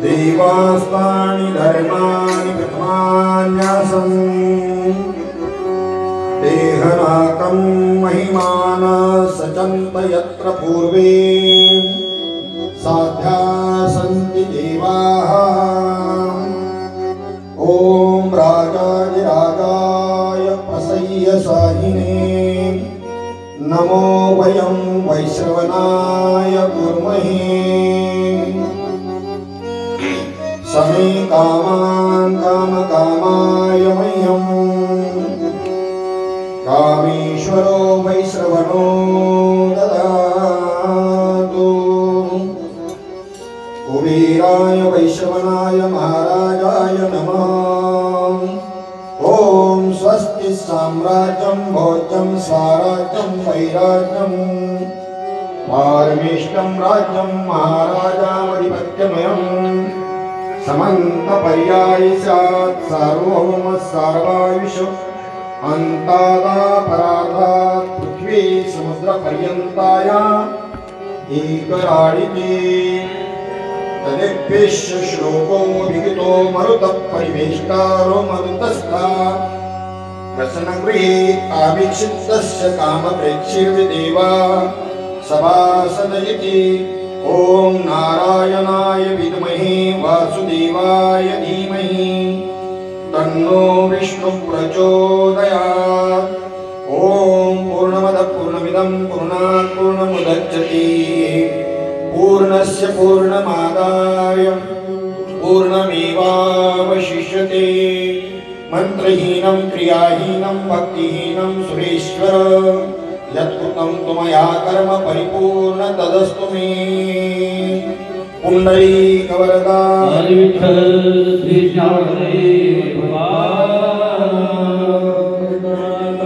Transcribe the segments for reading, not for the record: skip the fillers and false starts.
देवास्तानि धर्माणि प्रथमान्यासन् देहनाकं महिमाना सचन्त यत्र पूर्वे साध्या सन्ति देवाः। ॐ राजाधिराजाय प्रसह्य साहिने नमो वयं वैश्रवणाय कुर्महे। समे कामान् कामकामाय मह्यं कामेश्वरो वैश्रवणो ददातु। कुबेराय वैश्रवणाय महाराजाय नमः। ॐ स्वस्ति साम्राज्यं भोज्यं स्वराज्यं वैराज्यं पारमेष्टं राज्यं महाराजामधिपत्यमयम् समन्त पर्यायी स्यात् सार्वभौम सार्वायुष अन्तादापराधात् पृथ्वी समुद्र पर्यन्ताया एकराडिते। तदेभ्यश्च श्लोको विहितो मरुतः परिवेष्टारो मरुतस्था प्रसन्नगृहे आवीक्षितस्य कामप्रेक्षिर्विदेवा सभासदयति। ॐ नारायणाय विद्महे वासुदेवाय धीमहि तन्नो विष्णु प्रचोदयात्। ॐ पूर्णमदः पूर्णमिदं पूर्णात् पूर्णमुदच्यते पूर्णस्य पूर्णमादाय पूर्णमेवावशिष्यते। मंत्रहीनं क्रियाहीनं भक्तिहीनं सुरेश्वर यत्कृतं त्वमया कर्म परिपूर्ण तदस्तु मे। पुंडरीकवरदा हरि विठ्ठल श्री ज्ञानदेव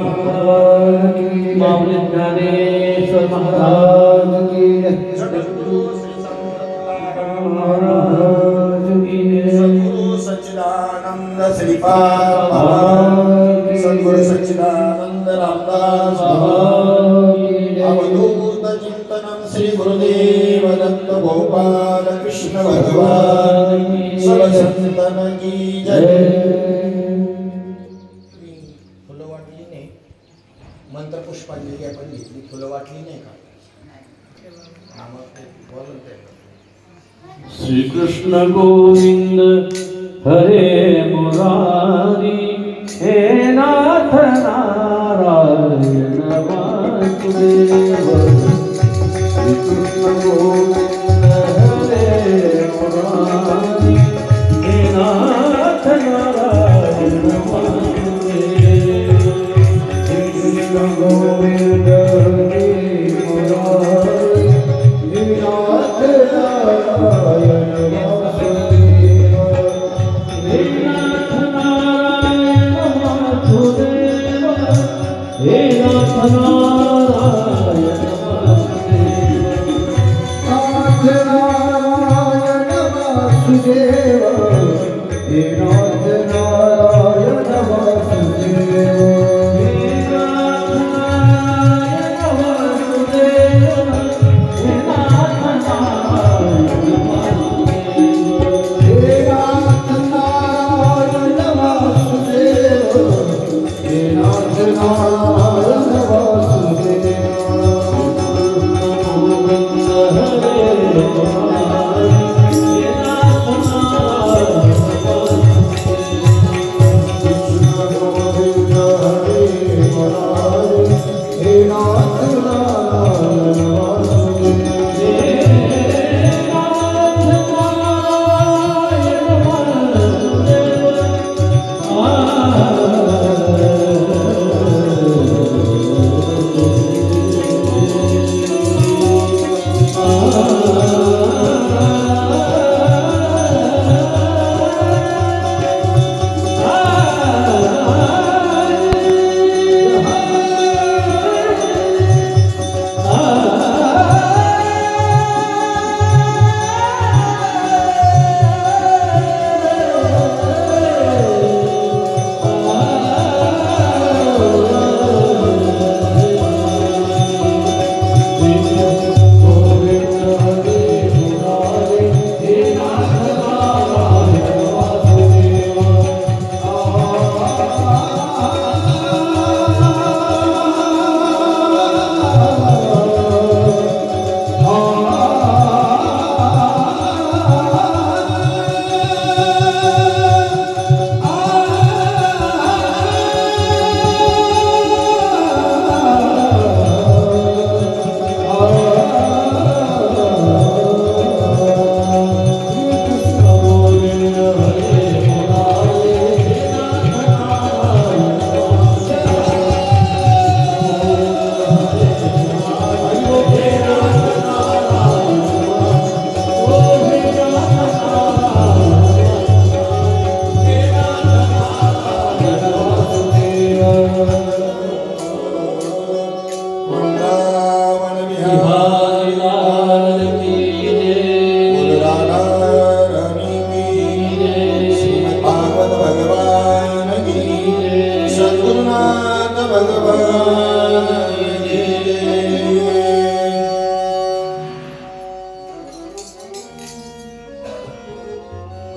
भगवान की बाबुल ज्ञानेश्वर महाराज की सद्गुरु श्री संत महाराज की सद्गुरु सच्चिदानंद श्रीपाद सद्गुरु सच्चिदानंद रामदास अवधूत चिंतनम श्री गुरुदेव दत्त गोपाल कृष्ण भगवान सब संतन की जय। फुलं वाटली नाही, मंत्र पुष्पांजली आपण घेतली, फुलं वाटली नाही का? श्री कृष्ण गोविंद हरे मुरारी हे नाथ नारायण वासुदेव। श्री कृष्ण गोविंद हरे मुरारी हे नाथ नारायण वासुदेव। श्री कृष्ण गोविंद हरे मुरारी हे नाथ नारायण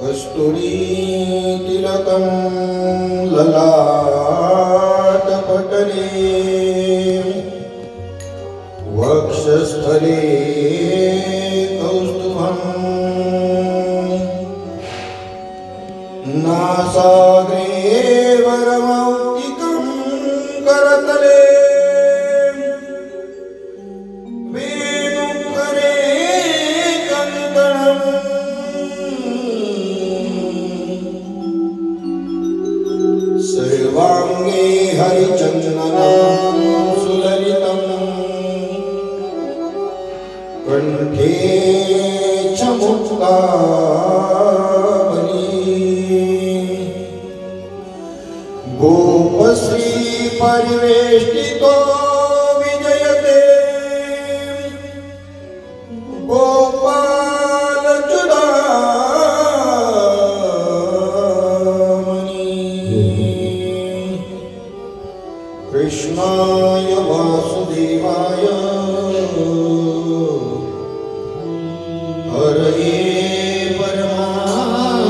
कस्तूरी तिलकं ललाटपटले वक्षस्थले कौस्तुभं नासाग्रे वरमौक्तिकं करतले वेणुकरे कङ्कणम् सर्वांगे हरिचन्दनं सुललितं कण्ठे च मुक्तावली गोपश्री परिवेष्टितो विजयते कृष्णाय वासुदेवाय हरये परमात्मने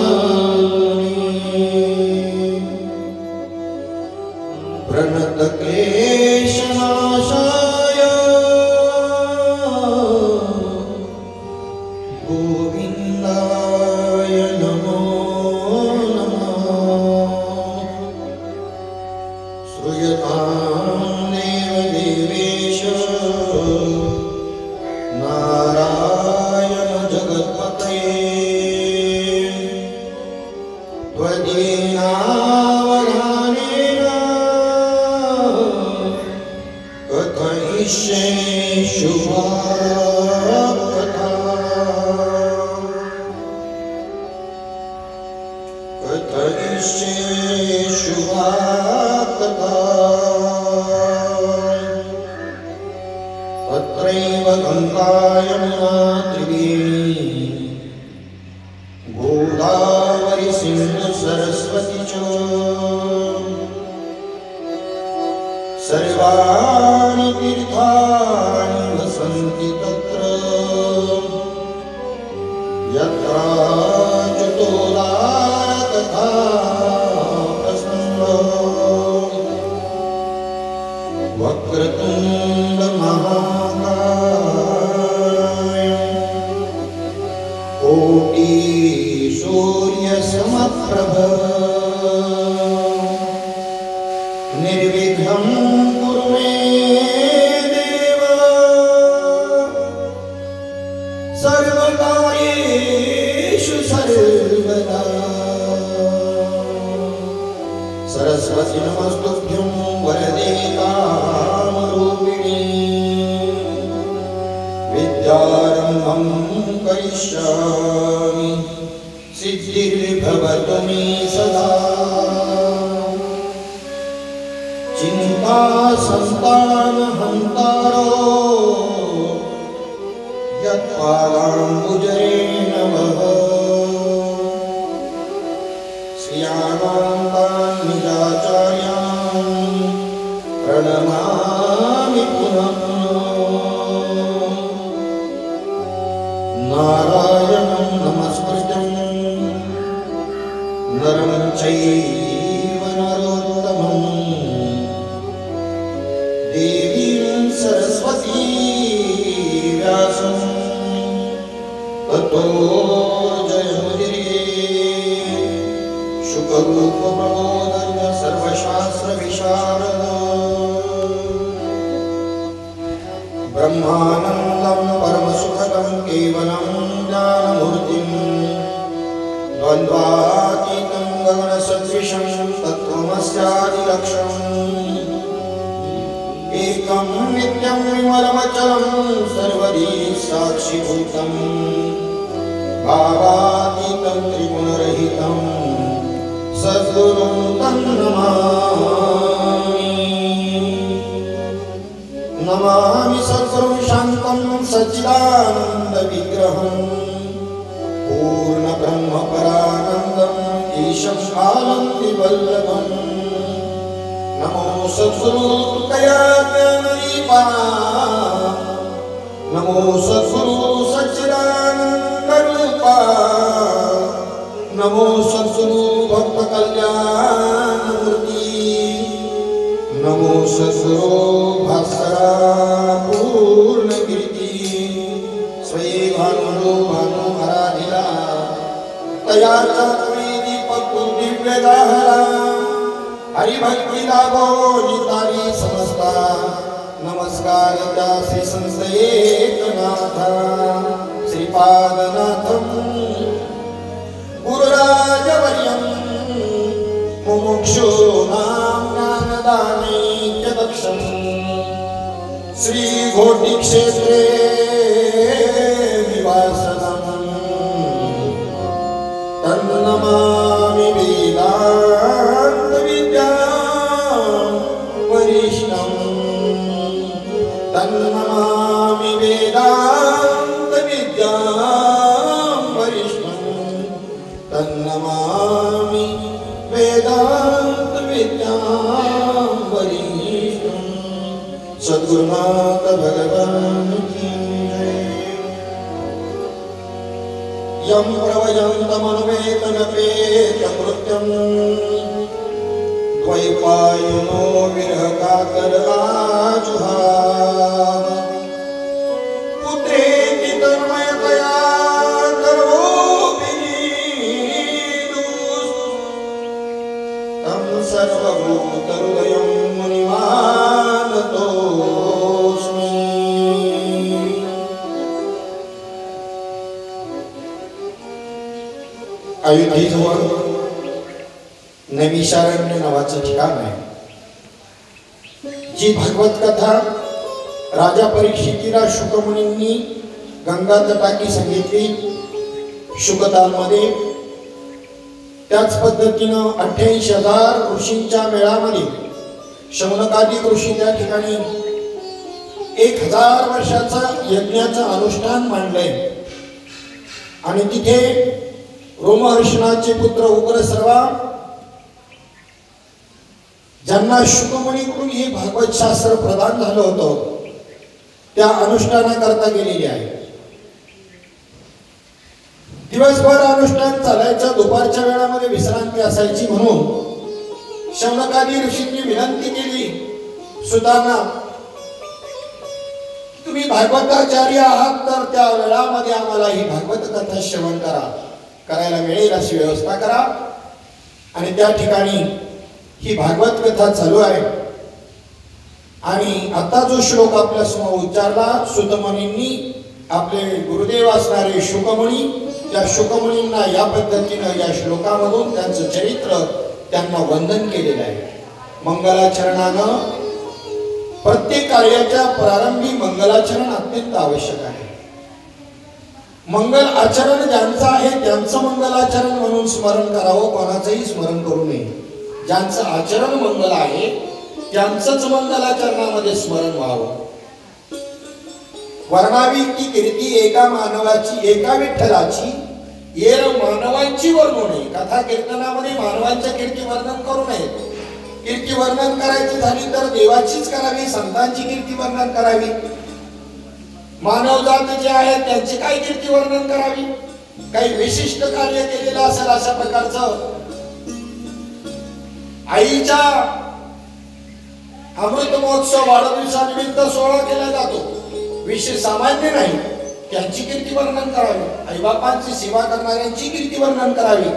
प्रणतक्लेशनाशाय गोविन्दाय नमो नमः श्रूयतां देवेश नारायण जगत्पतये त्वदीनावधानेन कथयिष्ये शुभकथा कथयिष्ये शुभकथा तत्रैव गङ्गा यमुना त्रिवेणी गोदावरी सिन्धु सरस्वती च सर्वाणि तीर्थानि वसन्ति तत्र यत्राच्युतोदार तथा प्रसन्नो वक्रतुण्ड महाकाय कोटि सूर्यसमप्रभ निर्विघ्नं कुरु मे शिरसि नमस्तुभ्यं वरदे कामरूपिणे विद्यारम्भं करिष्यामि सिद्धिर्भवतु मे सदा चिन्ता संतानहन्तारो यत्पादाम्बुजरेण वः श्रियाणां निजाचार्यां प्रणमामि पुनः नारायणं नमस्कृतं नरं चैव नरोत्तमं देवीं सरस्वती व्यासं ततो जयमुदीरये शुकरूपप्रबोधन सर्वशास्त्रविशारद ब्रह्मानन्दं परमसुखदं केवलं ज्ञानमूर्तिं द्वन्द्वातीतं गगनसदृशं तत्त्वमस्यादिलक्ष्यम् एकं नित्यं विमलमचलं सर्वदी साक्षिभूतं भावातीतं त्रिगुणरहितं सद्गुरुं तं नमामि सद्गुरुं शान्तं सच्चिदानन्दविग्रहं पूर्णब्रह्मपरानन्दम् ईशं आनन्दिवल्लभं नमो सद्गुरु कृपया ज्ञानदीपा नमो सद्गुरु सच्चिदानन्दरूपा नमो सद्गुरु भक्तकल्याणमूर्ति नमो सद्गुरु भास्करा पूर्णकीर्ति स्वये भानुरो भानुहराधिला तया चात्मे दीपक दिव्यदाहरा हरिभक्ति लाभो नितारी समस्ता नमस्कार त्या श्री संस्थये एकनाथ श्रीपादनाथं गुरुराजवर्यं मुमुक्षूणां ज्ञानदानैक्यदक्षं श्रीघोटिक्षेत्रे निवासनं तन्नमामि तन्नमामि वेदान्तविद्यां वरिष्ठं तन्नमामि वेदान्तविद्यां वरिष्ठं सद्गुरुनाथ भगवान् की जय। यं प्रवयन्तमनुवेतनपेतकृत्यं द्वैपायनो विरहकातरलाजुहाव पुत्रेति तन्मयतया गर्भोऽभिनीदुः तं सर्वभूतहृदयं मुनिमानतोऽस्मि। अयोध्येजवळ नैमिषारण्य नावाचं ठिकाण आहे। जी भागवत कथा राजा परीक्षितीला शुकमुनींनी गंगा तटाकी सांगितली शुकतालमध्ये, त्याच पद्धतीनं 88,000 ऋषींच्या मेळामध्ये शौनकादी ऋषी त्या ठिकाणी 1000 वर्षाचं यज्ञाचं अनुष्ठान मांडलंय आणि तिथे रोमहर्षणाचे पुत्र उग्रश्रवा ज्यांना शुकमुनीकडून हे भागवत शास्त्र प्रदान झालं होतं त्या अनुष्ठानाकरता गेलेले आहे। दिवसभर अनुष्ठान चालायचं, दुपारच्या वेळामध्ये विश्रांती असायची म्हणून शौनकादी ऋषींनी विनंती केली सुतांना, तुम्ही भागवताचार्य आहात तर त्या वेळामध्ये आम्हाला ही भागवत कथा श्रवण करायला मिळेल अशी व्यवस्था करा। आणि त्या ठिकाणी ही भागवत कथा चालू आहे आणि आता जो श्लोक आपल्या समोर उच्चारला सुतमुनींनी आपले गुरुदेव असणारे शुकमुनी, त्या शुकमुनींना या पद्धतीने या श्लोकामधून त्यांचं चरित्र त्यांना वंदन केलेलं आहे। मंगलाचरणानं प्रत्येक कार्याच्या प्रारंभी मंगलाचरण अत्यंत आवश्यक आहे. मंगल आचरण ज्यांचं आहे त्यांचं मंगलाचरण म्हणून स्मरण करावं, कोणाचंही स्मरण करू नये. ज्यांचं आचरण मंगल आहे त्यांचंच मंगलाचरणामध्ये स्मरण व्हावं. वर्णावी की कीर्ती एका मानवाची, एका विठ्ठलाची येर मानवांची वर्णू नये. कथा कीर्तनामध्ये मानवांच्या कीर्ती वर्णन करू नये. कीर्ती वर्णन करायची झाली तर देवाचीच करावी, संतांची कीर्ती वर्णन करावी. मानवजात जे आहे त्यांची काय कीर्ती वर्णन करावी? काही विशिष्ट कार्य केलेलं असेल अशा प्रकारचं आईच्या अमृत महोत्सव वाढदिवसानिमित्त सोहळा केला जातो, विषय सामान्य नाही, त्यांची कीर्ती वर्णन करावी. आईबापांची सेवा करणाऱ्यांची कीर्ती वर्णन करावी.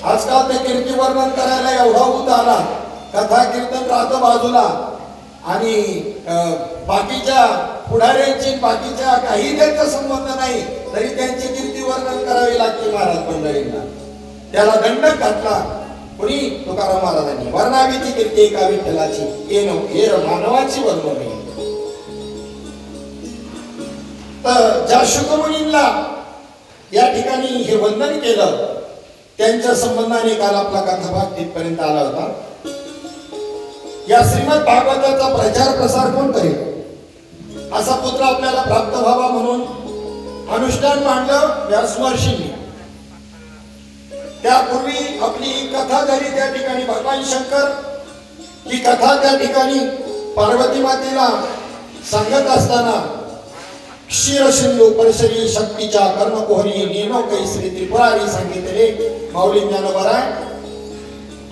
आजकाल ते कीर्ती वर्णन करायला एवढा उत आला, कथा कीर्तन राहतं बाजूला आणि बाकीच्या पुढाऱ्यांची बाकीच्या काही त्यांचा संबंध नाही तरी त्यांची कीर्ती वर्णन करावी लागते महाराज मंडळींना. त्याला दंडक घातला कुणी? तुकाराम महाराजांनी. वर्णावीची कीर्ती एका विठ्ठलाची येर मानवाची वर्णन नाही. तर ज्या शुकमुनींना या ठिकाणी हे वंदन केलं त्यांच्या संबंधाने काल आपला कथाभाग तिथपर्यंत आला होता. या श्रीमद भागवताचा प्रचार प्रसार कोण करेल? असा पुत्र आपल्याला प्राप्त व्हावा म्हणून अनुष्ठान मांडलं व्यास महर्षींनी. त्यापूर्वी आपली कथा झाली त्या ठिकाणी भगवान शंकर ही कथा त्या ठिकाणी पार्वती मातेला सांगत असताना क्षीर सिंधू परिसरी शक्तीच्या कर्मकोहरी नेनो कैसरी त्रिपुरारी सांगितले माऊली ज्ञानोबराय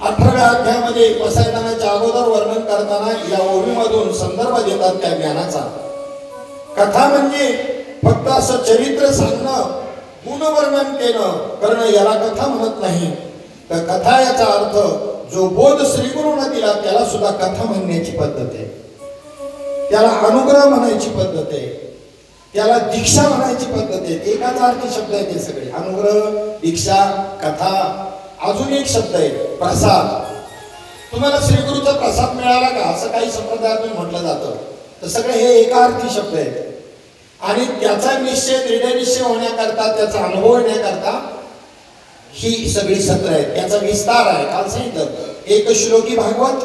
18व्या अध्यायामध्ये पसायदानाच्या अगोदर वर्णन करताना या ओळीमधून संदर्भ देतात त्या ज्ञानाचा. कथा म्हणजे फक्त असं चरित्र सांगणं, गुणवर्णन करणं याला कथा म्हणत नाही. तर कथा याचा अर्थ जो बोध श्रीगुरूने दिला त्याला सुद्धा कथा म्हणण्याची पद्धत आहे, त्याला अनुग्रह म्हणायची पद्धत आहे, त्याला दीक्षा म्हणायची पद्धत आहे. एकाच अर्थी शब्द आहे ते सगळे. अनुग्रह, दीक्षा, कथा. अजून एक शब्द आहे प्रसाद. तुम्हाला श्रीगुरूचा प्रसाद मिळाला का असं काही संप्रदायातून म्हटलं जातं. तर सगळे हे एका अर्थी शब्द आहेत आणि त्याचा निश्चय दृढ निश्चय होण्याकरता, त्याचा अनुभव येण्याकरता ही सगळी सत्र आहेत. त्याचा विस्तार आहे. काल सांगितलं एक श्लोकी भागवत,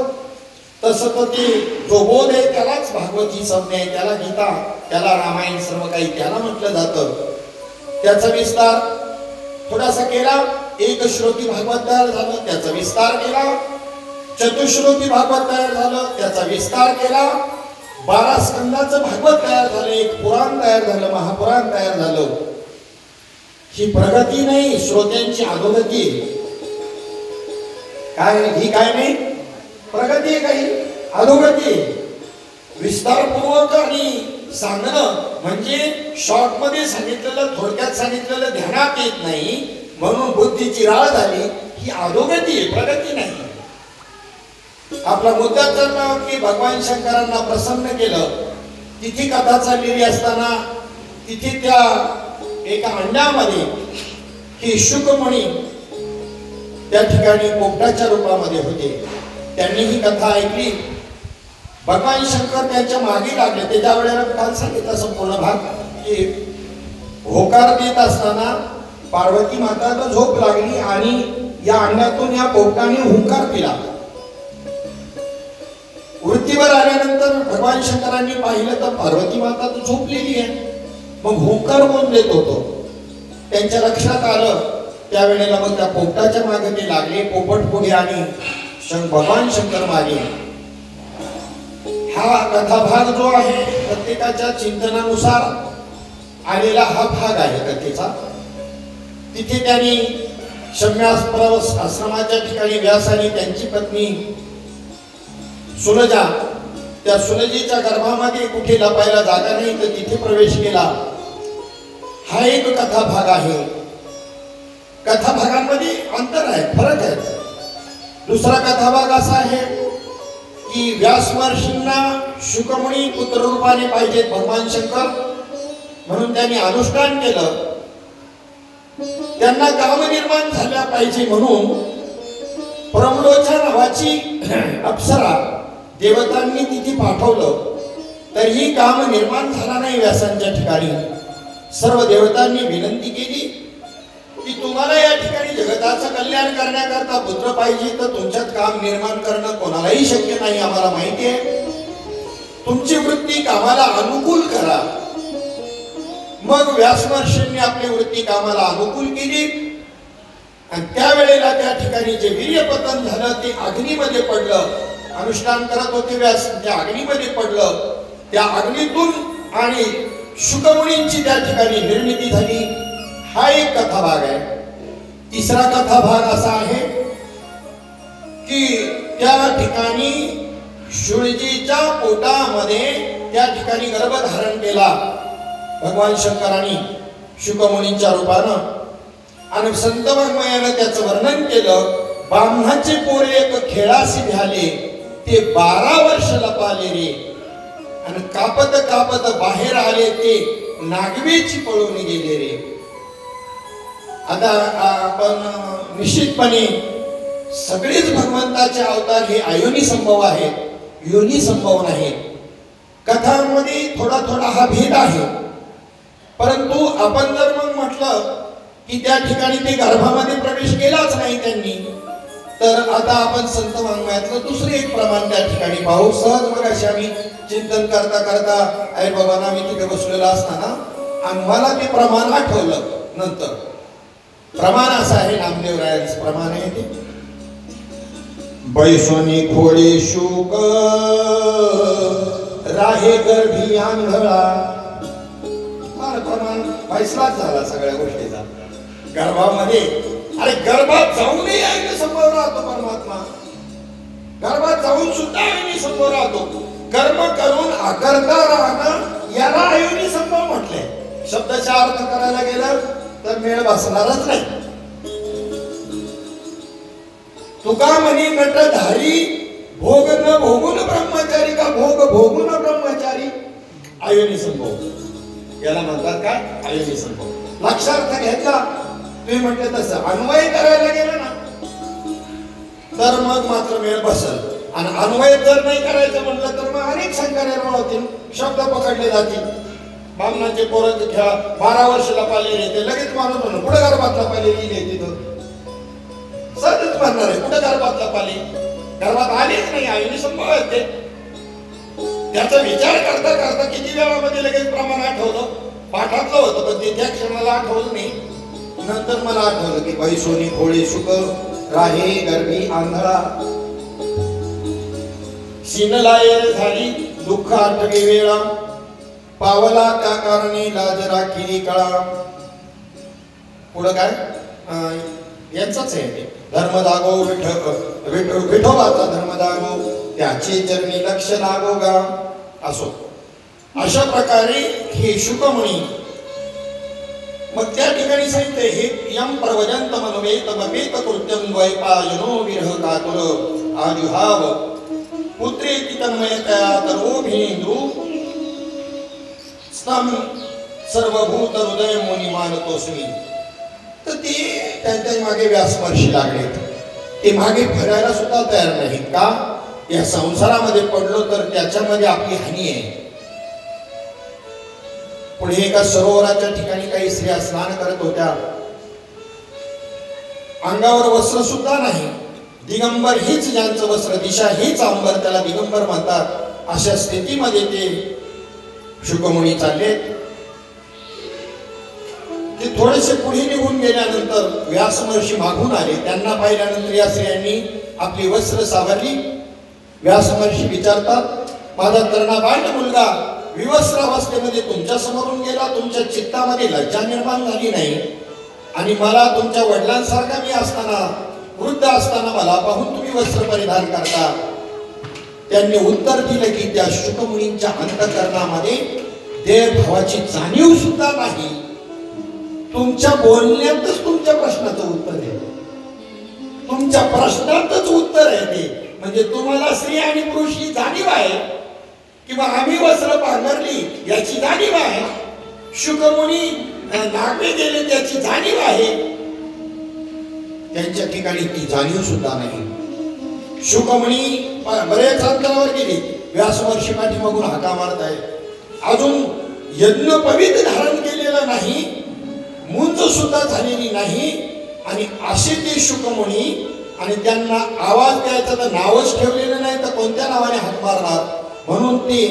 तसं तर ते जो बोध आहे त्यालाच भागवत ही संज्ञा आहे, त्याला गीता, त्याला रामायण सर्व काही त्याला म्हटलं जातं. त्याचा विस्तार थोडासा केला. एक श्लोकी भागवत तयार झालं, त्याचा विस्तार केला. चतुश्लोकी भागवत तयार झालं, त्याचा विस्तार केला. 12 स्कंदाचं भागवत तयार झालं, एक पुराण तयार झालं, महापुराण तयार झालं. ही प्रगती नाही, श्रोत्यांची अधोगती. काय ही काय नाही प्रगती आहे, काही अधोगती. विस्तारपूर्वक आणि सांगणं म्हणजे शॉर्ट मध्ये सांगितलेलं, थोडक्यात सांगितलेलं ध्यानात येत नाही म्हणून बुद्धीची राळ झाली. ही अधोगती आहे, प्रगती नाही. आपला मुद्दा तर की भगवान शंकरांना प्रसन्न केलं. तिथे कथा चाललेली असताना तिथे त्या एका अंड्यामध्ये ही शुकमुनी त्या ठिकाणी पोपटाच्या रूपामध्ये होते. त्यांनी ही कथा ऐकली. भगवान शंकर त्यांच्या मागे लागले. त्याच्या वेळेला काल सांगितलं संपूर्ण भाग की होकार देत असताना पार्वती माताला झोप लागली आणि या अंड्यातून या पोपटाने हुंकार दिला. वृत्तीवर आल्यानंतर भगवान शंकरांनी पाहिलं तर पार्वती माता तर झोपलेली आहे. मग हुंकार कोण देत होतो त्यांच्या लक्षात आलं. त्यावेळेला मग त्या पोपटाच्या मागे ते लागले. पोपट पुढे आणि भगवान शंकर मागे. हा कथा भाग जो आहे प्रत्येकाच्या चिंतनानुसार आलेला हा भाग आहे कथेचा. तिथे त्यांनी शम्यास आश्रमाच्या ठिकाणी व्यास आणि त्यांची पत्नी सुलजा, त्या सुलजेच्या गर्भामध्ये कुठे लपायला जागा नाही तर तिथे प्रवेश केला. हा एक कथा भाग आहे. कथा भागांमध्ये अंतर आहे, फरक आहे. दुसरा कथा भाग असा आहे की व्यास महर्षींना शुकमुनी पुत्र रूपाने पाहिजेत भगवान शंकर, म्हणून त्यांनी अनुष्ठान केलं. त्यांना काम निर्माण झाल्या पाहिजे म्हणून प्रमलोचा नावाची अप्सरा देवतांनी तिथे पाठवलं, तरीही काम निर्माण झाला नाही व्यासांच्या ठिकाणी. सर्व देवतांनी विनंती केली की तुम्हाला या ठिकाणी जगताचं कल्याण करण्याकरता पुत्र पाहिजे, तर तुमच्यात काम निर्माण करणं कोणालाही शक्य नाही, आम्हाला माहिती आहे. तुमची वृत्ती कामाला अनुकूल करा. मग व्यास महर्षींनी आपली वृत्ती कामाला अनुकूल केली आणि त्यावेळेला त्या ठिकाणी जे वीर्यपतन झालं ते अग्नीमध्ये पडलं. अनुष्ठान करत होते व्यास, त्या अग्नीमध्ये पडलं. त्या अग्नीतून आणि शुकमुनींची त्या ठिकाणी निर्मिती झाली. हा एक कथाभाग आहे. तिसरा कथाभाग असा आहे की त्या ठिकाणी शूळजीच्या पोटामध्ये त्या ठिकाणी गर्भधारण केला भगवान शंकरांनी शुकमुनींच्या रूपानं, आणि संत वाङ्मयानं त्याचं वर्णन केलं. ब्राह्मणाचे पोरे एक खेळासी झाले, ते 12 वर्ष लपाले रे, आणि कापत कापत बाहेर आले, ते नागवेची पळून गेले रे. आता आपण निश्चितपणे सगळेच भगवंताचे अवतार हे अयोनी संभव आहेत, योनी संभव नाही. कथांमध्ये थोडा थोडा हा भेद आहे. परंतु आपण जर मग म्हटलं की त्या ठिकाणी ते गर्भामध्ये प्रवेश केलाच नाही त्यांनी, तर आता आपण संत वाङ्मयातलं दुसरे एक प्रमाण त्या ठिकाणी पाहू. सहज मग अशी आम्ही चिंतन करता करता आई बाबांना मी तिथे बसलेला असताना आम्हाला ते प्रमाण आठवलं. नंतर प्रमाण असं आहे, नामदेवरायांचं प्रमाण आहे ते. बैसोनी खोडे शुक राहे गर्भी आंधळा. प्रमाण फैसलाच झाला सगळ्या गोष्टीचा. गर्भामध्ये, अरे गर्भात जाऊनही आईने समोर राहतो परमात्मा. गर्भात जाऊन सुद्धा आईने समोर राहतो. कर्म करून आकर्ता राहणं याला आयोनी संभव म्हटलंय. शब्दाचा अर्थ करायला गेलं तर मेळ बसणारच नाही. तुका म्हणे नटधारी भोग न भोगून ब्रह्मचारी, का भोग भोगून ब्रह्मचारी. आयोनी संभव याला म्हणतात काय, आयोनी संभव. लक्षार्थ घ्यायचा. तुम्ही म्हटलं तसं अन्वय करायला गेलं ना तर मग मात्र मेळ बसल. आणि अन्वय जर नाही करायचं म्हटलं तर मग अनेक शंका निर्माण होतील, शब्द पकडले जातील. बामणाचे पोरं खेळा 12 वर्ष लपाले रे, ते लगेच माणूस म्हणून कुठे गर्भात लपाले लिहिले तिथं सहजच म्हणणार आहे. कुठे गर्भात लपाले, गर्भात आलेच नाही. आईने संभव आहेत ते. त्याचा विचार करता करता किती वेळामध्ये लगेच प्रमाण आठवलं. पाठातलं होतं पण ते त्या क्षणाला आठवलं नाही. नंतर मला आठवलं की बैसोनी खोळे शुक राहे गर्भी आंधळा. शिनलायर झाली दुःख आठवी वेळा, पावला त्या कारणी लाज राखिली कळा. पुढं काय यांचंच आहे ते. धर्मदागो विठोबाचा धर्मदागो, त्याचे चरणी लक्ष लागो गा. असो अशा प्रकारे हे शुकमुनी मग त्या ठिकाणी सांगितले, हे यम प्रवजंत मनोवेत मपेत कृत्यं द्वैपायनो विरह कातुर आजुहाव पुत्रे तन्मयतया तरोभिनेंद्रू स्तम सर्वभूत हृदय मुनी मानतोस्मी. तर ते त्यांच्या मागे व्यास महर्षी लागले. ते मागे फिरायला सुद्धा तयार नाहीत. का, या संसारामध्ये पडलो तर त्याच्यामध्ये आपली हानी आहे. पुढे एका सरोवराच्या ठिकाणी काही स्त्रिया स्नान करत होत्या. अंगावर वस्त्र सुद्धा नाही, दिगंबर हीच ज्यांचं वस्त्र, दिशा हीच अंबर, त्याला दिगंबर म्हणतात. अशा स्थितीमध्ये ते शुकमुनी चालले. ते थोडेसे पुढे निघून गेल्यानंतर व्यास महर्षी मागून आले. त्यांना पाहिल्यानंतर या स्त्रियांनी आपली वस्त्र सावरली. व्यास महर्षी विचारतात, माझा तरुणाबाळ मुलगा विवस्त्र अवस्थेमध्ये तुमच्या समोरून गेला, तुमच्या चित्तामध्ये लज्जा निर्माण झाली नाही, आणि मला तुमच्या वडिलांसारखा मी असताना, वृद्ध असताना मला पाहून तुम्ही वस्त्र परिधान करता. त्यांनी उत्तर दिलं की त्या शुकमुनींच्या अंतःकरणामध्ये देवभावाची जाणीव सुद्धा नाही. तुमच्या बोलण्यातच तुमच्या प्रश्नाचं उत्तर आहे. तुमच्या प्रश्नातच उत्तर आहे ते. म्हणजे तुम्हाला स्त्री आणि पुरुष ही जाणीव आहे किंवा आम्ही वस्त्र पांघरली याची जाणीव आहे. शुकमुनी नागवे गेले त्याची जाणीव आहे. त्यांच्या ठिकाणी ती जाणीव सुद्धा नाही. शुकमणी बरेच अंतरावर गेली. व्यास महर्षी पाठीमागून हाका मारत आहे. अजून यज्ञपवीत धारण केलेलं नाही, मुंज सुद्धा झालेली नाही. आणि असे ते शुकमुनी, आणि त्यांना आवाज द्यायचा तर नावच ठेवलेलं नाही, तर कोणत्या नावाने हाक मारणार. म्हणून ते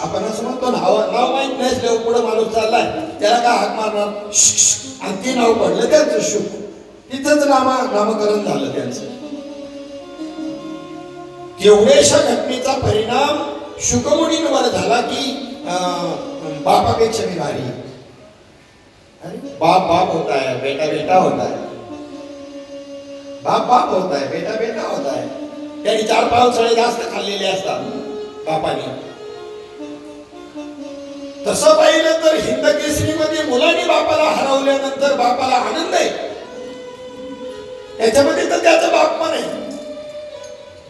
आपण असं म्हणतो ना, नाव माहीत नसल्यावर पुढे माणूस चाललाय त्याला काय हाक मारणार, आणि ते नाव पडलं त्यांचं शुक. तिथंच नामकरण झालं त्यांचं. तेवढ्याशा घटनेचा परिणाम शुकमुनींवर झाला की बापापेक्षा मी भारी. बाप बाप होता है, बेटा बेटा होता है. बाप बाप होता है, बेटा बेटा होता है. त्यांनी 4 पावसाळे जास्त खाल्लेले असतात बापाने. तसं पाहिलं तर हिंद केसरीमध्ये मुलांनी बापाला हरवल्यानंतर बापाला आनंद आहे. त्याच्यामध्ये तर त्याचा बाप पण आहे.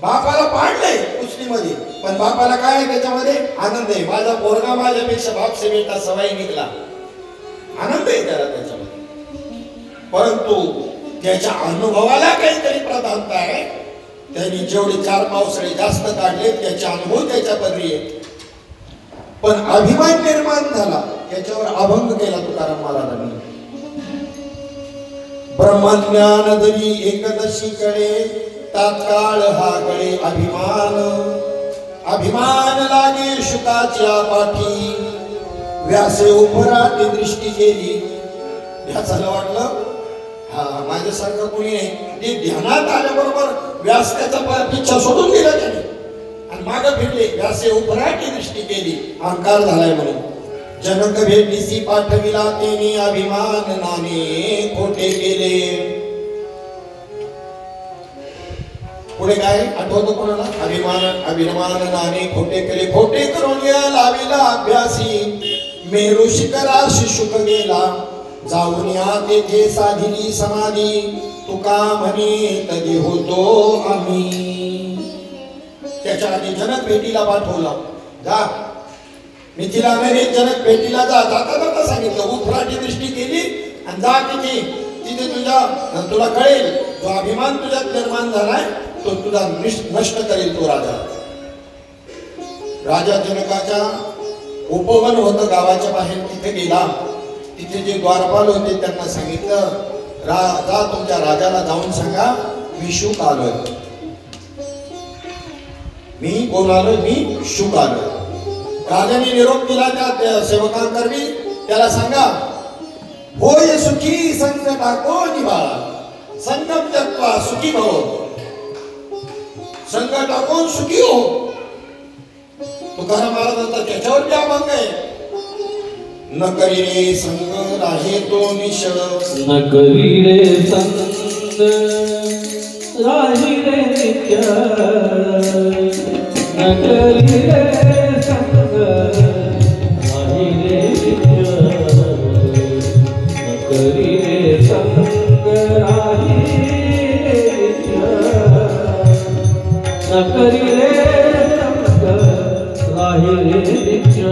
बापाला पाडलंय कुस्तीमध्ये, पण बापाला काय आहे त्याच्यामध्ये आनंद आहे. माझा पोरगा माझ्यापेक्षा बाप से बेटा सवाई निघला, आनंद आहे त्याला त्याच्यामध्ये. परंतु त्याच्या अनुभवाला काहीतरी प्रधानता आहे. त्यांनी जेवढे 4 पावसाळे जास्त काढले त्याचे अनुभव त्याच्या पदरी आहेत. पण अभिमान निर्माण झाला, याच्यावर अभंग केला तुकाराम महाराजांनी. ब्रह्मज्ञान जरी एकदशीकडे, तात्काळ हा गळे अभिमान. अभिमान लागे शुकाच्या पाठी, व्यासे उपराटी दृष्टी गेली. व्यासाला वाटलं हा माझ्यासारखं कोणी नाही. ते ध्यानात आल्याबरोबर व्यास त्याचा पिच्छा सोडून दिला त्याने आणि मागे फिरले. व्यासे उपराटी दृष्टी केली, अहंकार झालाय म्हणून. जनक भेटीसी पाठविला तेने, अभिमान नाने खोटे केले. पुढे काय आठवतो कोणाला, अभिमान नाने खोटे केले. खोटे करून लाविला अभ्यासी, मेरू शिखराशी शुक गेला. जाऊन या तेथे साधिली समाधी, तुका म्हणे कधी होतो आम्ही. त्याच्या आधी जनक भेटीला पाठवला. जा मिथिला नरे, जनक भेटीला जा. जाता जाता सांगितलं उपराटी दृष्टी केली आणि जा तिथे तुला कळेल जो अभिमान तुझ्यात निर्माण झालाय तो तुझा नष्ट करेल तो राजा. राजा जनकाच्या उपवन होतं गावाच्या बाहेर, तिथे गेला. तिथे जे द्वारपाल होते त्यांना सांगितलं, जा तुमच्या राजाला जाऊन सांगा मी शुक आलोय. मी कोण आलोय, मी शुक आलोय. राजाने निरोप दिला त्या सेवकांकरवी, त्याला सांगा होय सुखी संकटा को निवाळा, संगम त्यक्त्वा सुखी भव. संकट टाकून सुखी हो. तुकाराम महाराजांचा त्याच्यावर त्या अभंग आहे. न करी रे संग राहे तो निश, न करी रे संग राही रे नित्य. न करी रे संग राही रे नित्य. न करी रे संग राही रे नित्य. न करी रे संग राही रे नित्य.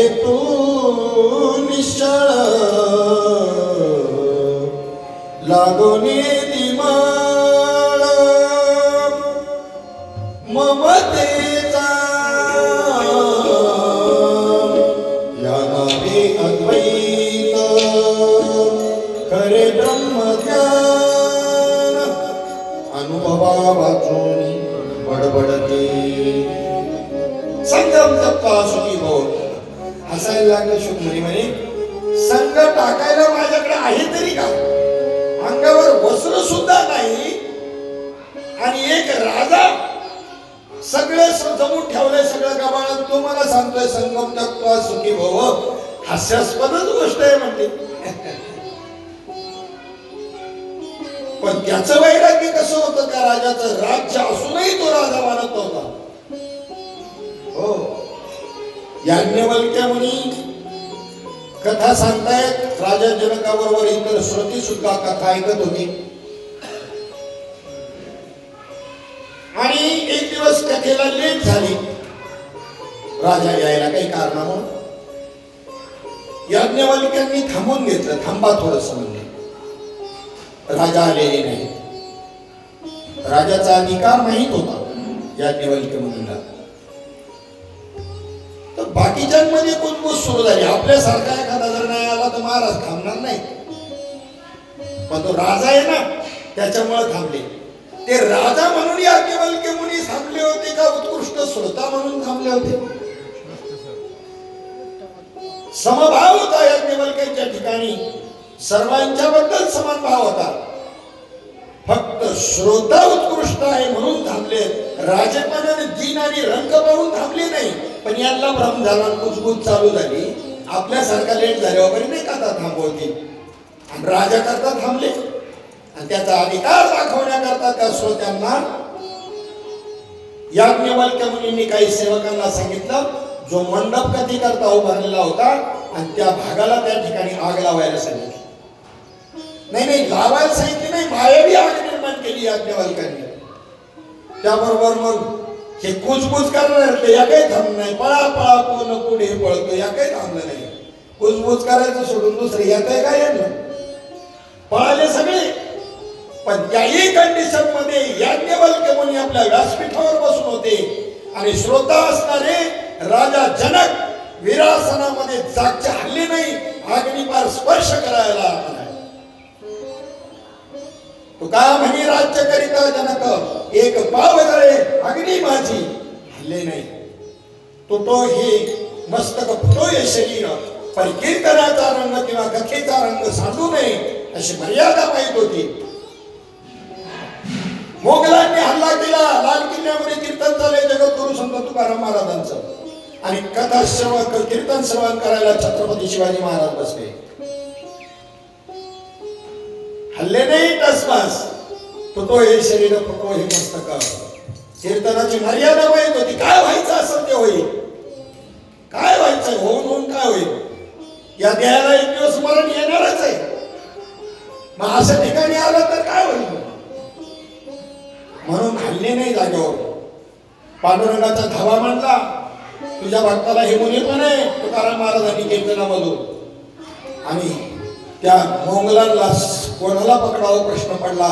झाले तू निश्चळ लागोनी दिमाळ ममतेचा या नावे अद्वैत खरे ब्रह्मज्ञान अनुभवा वाचून बडबडते संगम जप्पा सुखी भव हसायला लागले शुभमुनी म्हणे संग टाकायला माझ्याकडे आहे तरी का अंगावर वस्त्र सुद्धा नाही आणि एक राजा सगळे जमून ठेवलंय सगळं गबाळात तो मला सांगतोय संगम जप्पा सुखी भव हास्यास्पदच गोष्ट आहे म्हणते पण त्याचं वैराग्य कसं होतं त्या राजाचं राज्य असूनही तो राजा मानत होता हो याज्ञवल्क्य मुनी कथा सांगतायत राजा जनकाबरोबर इतर श्रुती सुद्धा कथा ऐकत होती आणि एक दिवस कथेला लेट झाली राजा यायला काही कारणामुळे याज्ञवल्क्यांनी थांबून घेतलं थांबा थोडस म्हणले राजा आलेले नाही राजाचा अधिकार माहित होता याज्ञवल्क्य मुनीला तर बाकीच्यांमध्ये कुजबूज सुरू झाली आपल्यासारखा एखादा जर नाही आला तर महाराज थांबणार नाही पण तो राजा आहे ना त्याच्यामुळे थांबले ते राजा म्हणून याज्ञवल्क्य मुनी थांबले होते का उत्कृष्ट श्रोता म्हणून थांबले होते समभाव होता याज्ञवल्क्यांच्या ठिकाणी सर्वांच्या बद्दल समान भाव होता फक्त श्रोता उत्कृष्ट आहे म्हणून थांबले राजेपणाने दीन आणि रंग पाहून थांबले नाही पण यांना भ्रम झाला कुजबूज चालू झाली आपल्यासारखा लेट झाल्यावर वगैरे नाही कथा थांबवती आणि राजा करता थांबले आणि त्याचा अधिकार दाखवण्याकरता त्या श्रोत्यांना याज्ञवल्क्य मुनींनी काही सेवकांना सांगितलं जो मंडप कथी करता उभारलेला होता आणि त्या भागाला त्या ठिकाणी आग लावायला सांगितलं नाही लावायला सांगितली नाही मायावी आग निर्माण केली याज्ञवल्क्यांनी त्याबरोबर मग हे कुजबूज करणार या काही थांबलं नाही पळा पळा कोण पुढे पळतो या काही थांबलं नाही कुजबूज करायचं सोडून दुसरे येत आहे काय यांना पळाले सगळे पण त्याही कंडिशन मध्ये याज्ञवल्क्य मुनी आपल्या व्यासपीठावर बसून होते आणि श्रोता असणारे राजा जनक विरासनामध्ये जागचे हल्ले नाही अग्निपार स्पर्श करायला तो का म्हणे राज्य करिता जनक एक पाव जळे अग्नी माझी हल्ले नाही तो हे मस्तक फुटोय शरीर पण कीर्तनाचा रंग किंवा कथेचा रंग सांडू नये अशी मर्यादा माहित होती मोगलांनी हल्ला केला लाल किल्ल्यामध्ये कीर्तन चालले जगद्गुरु संत तुकाराम महाराजांचं आणि कथा श्रवण कीर्तन श्रवण करायला छत्रपती शिवाजी महाराज बसले हल्ले नाही टसमास फुटो हे शरीर फुटो हे मस्तक कीर्तनाची मर्यादा माहित होती काय व्हायचं असं ते होईल काय व्हायचं होऊन काय होईल या देहाला एक दिवस मरण येणारच आहे मग असं ठिकाणी आलं तर काय होईल म्हणून हल्ले नाही जागेवर पांडुरंगाचा धावा म्हणला तुझ्या भक्ताला हे मुनी पण आहे तुकाराम महाराजांनी कीर्तनामधून आणि त्या मोंगलांना कोणाला पकडावं प्रश्न पडला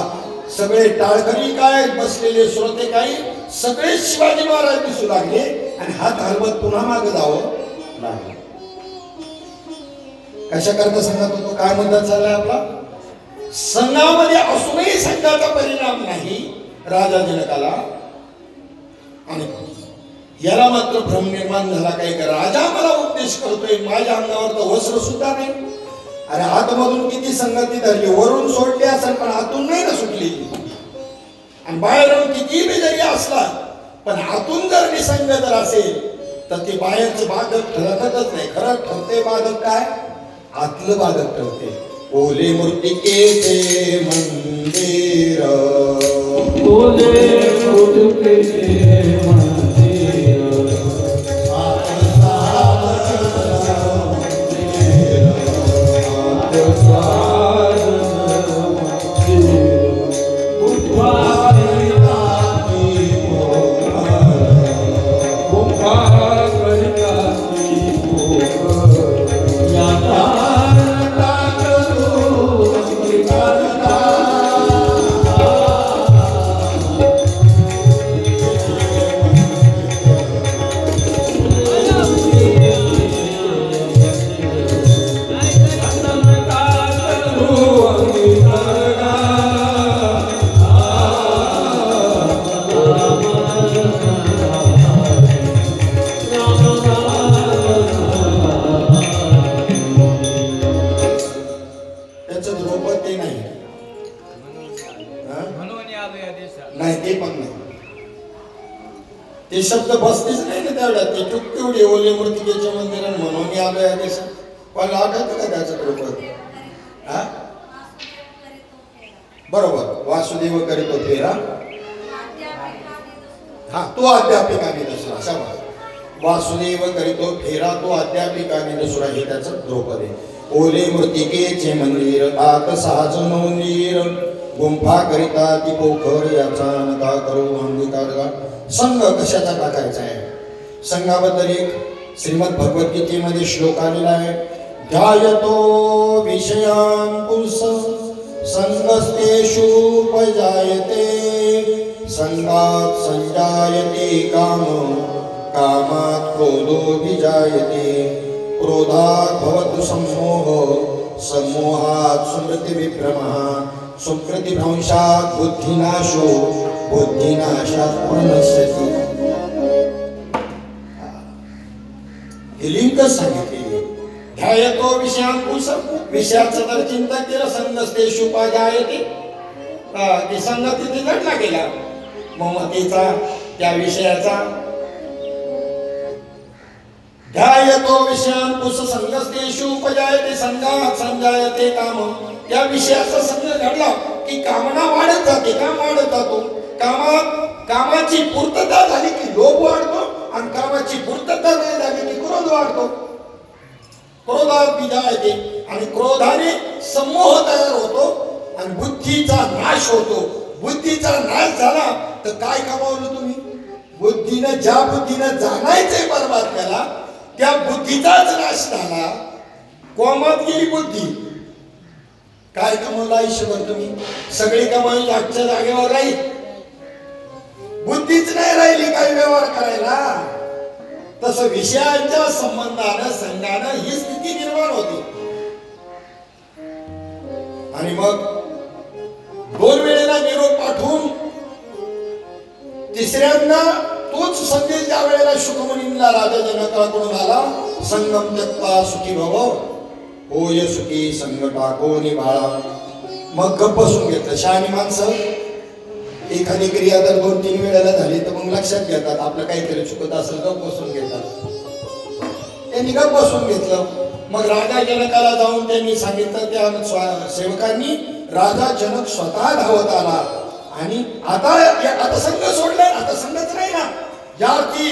सगळे टाळकरी काय बसलेले श्रोते काय सगळे शिवाजी महाराज दिसू लागले आणि हात हलवत पुन्हा मागे जावं लागले कशा करता सांगत होतो काय मुद्दा चाललाय आपला संघामध्ये असूनही संघाचा परिणाम नाही राजा जनकाला आणि याला मात्र भ्रम निर्माण झाला काही का राजा मला उपदेश करतोय माझ्या अंगावर तर वस्त्र सुद्धा नाही अरे आतमधून किती संगती धरली वरून सोडली असेल पण आतून नाही ना सुटली आणि बाहेरून किती बी जरी असला पण आतून जर निसंग जर असेल तर ते बाहेरचं बाधक ठरतच नाही खरं ठरते बाधक काय आतलं बाधक ठरते ओले मूर्तिकेचे मंदिर ओले मूर्तिकेचे मंदिर Oh शब्द बसतेच नाही ना तेवढ्यात. ते चूक तेवढी ओले मूर्तिकेचे मंदिर म्हणून आलोय आदेश. कोणाला आठवतं का त्याचं कृपक? हा बरोबर, वासुदेव करीतो फेरा. हा तो अध्यापिकाने दुसरा समज. वासुदेव करीतो फेरा तो अध्यापिकाने दुसरा हे त्याचं द्रौपदी. ओले मृतिकेचे मंदिर आत सहाज नोंदीर गुंफा करिता ती पोखर याचा नका करू अंगीकार. संघ कशाचा टाकायचा आहे? संघाबद्दल एक श्रीमद भगवद्गीतेमध्ये श्लोक आलेला आहे. ध्यायतो विषयान् पुंस संगस्तेषु उपजायते संगात् संजायते काम कामात् क्रोधो विजायते क्रोधात् भवतु सम्मोह सम्मोहात् स्मृतिविभ्रमः सुकृतिभ्रंशात् बुद्धिनाशो बुद्धिनाशात् प्रणश्यति. ही लिंक सांगितली. ध्यायतो विषयांकुश विषयाचं जर चिंतन केलं संगस्तेषु उपजायते ते संग तिथे घडला गेला ममतेचा त्या विषयाचा. ध्यायतो विषयांकुश संगस्तेषु उपजायते संगात् संजायते काम. त्या विषयाचा संग घडला की कामना वाढत जाते. काम वाढत जातो. कामाची पूर्तता झाली की लोभ वाढतो आणि कामाची पूर्तता नाही झाली की क्रोध वाढतो. क्रोधात विजायते आणि क्रोधाने समोह तयार होतो आणि बुद्धीचा नाश होतो. बुद्धीचा नाश झाला तर काय कमावलं तुम्ही? बुद्धीनं ज्या बुद्धीनं जाणायचंय परमात्म्याला त्या बुद्धीचाच नाश झाला. कोमात गेली बुद्धी. काय कमावलं आयुष्यभर तुम्ही? सगळी कमाई आजच्या जागेवर राहील. बुद्धीच नाही राहिली काही व्यवहार करायला. तसं विषयांच्या संबंधानं संघानं ही स्थिती निर्माण होती. आणि मग 2 वेळेला निरोप पाठवून तिसऱ्यांदा तोच संदेश ज्या वेळेला शुकमुनींना राजा जनकाकडून आला. संगम त्यक्त्वा सुखी भव होय सुखी संग टाको निभाळा. मग गप्प बसून घेतलं. शहाणी माणसं एखादी क्रिया जर 2-3 वेळेला झाली तर मग लक्षात घेतात आपलं काहीतरी चुकत असेल. गप्प बसून घेतात. त्यांनी गप्प बसून घेतलं. मग राजा जनकाला जाऊन त्यांनी सांगितलं. त्या सेवकांनी राजा जनक स्वतः धावत आला आणि आता संघ सोडलाय. आता संघच नाही ना. ज्याची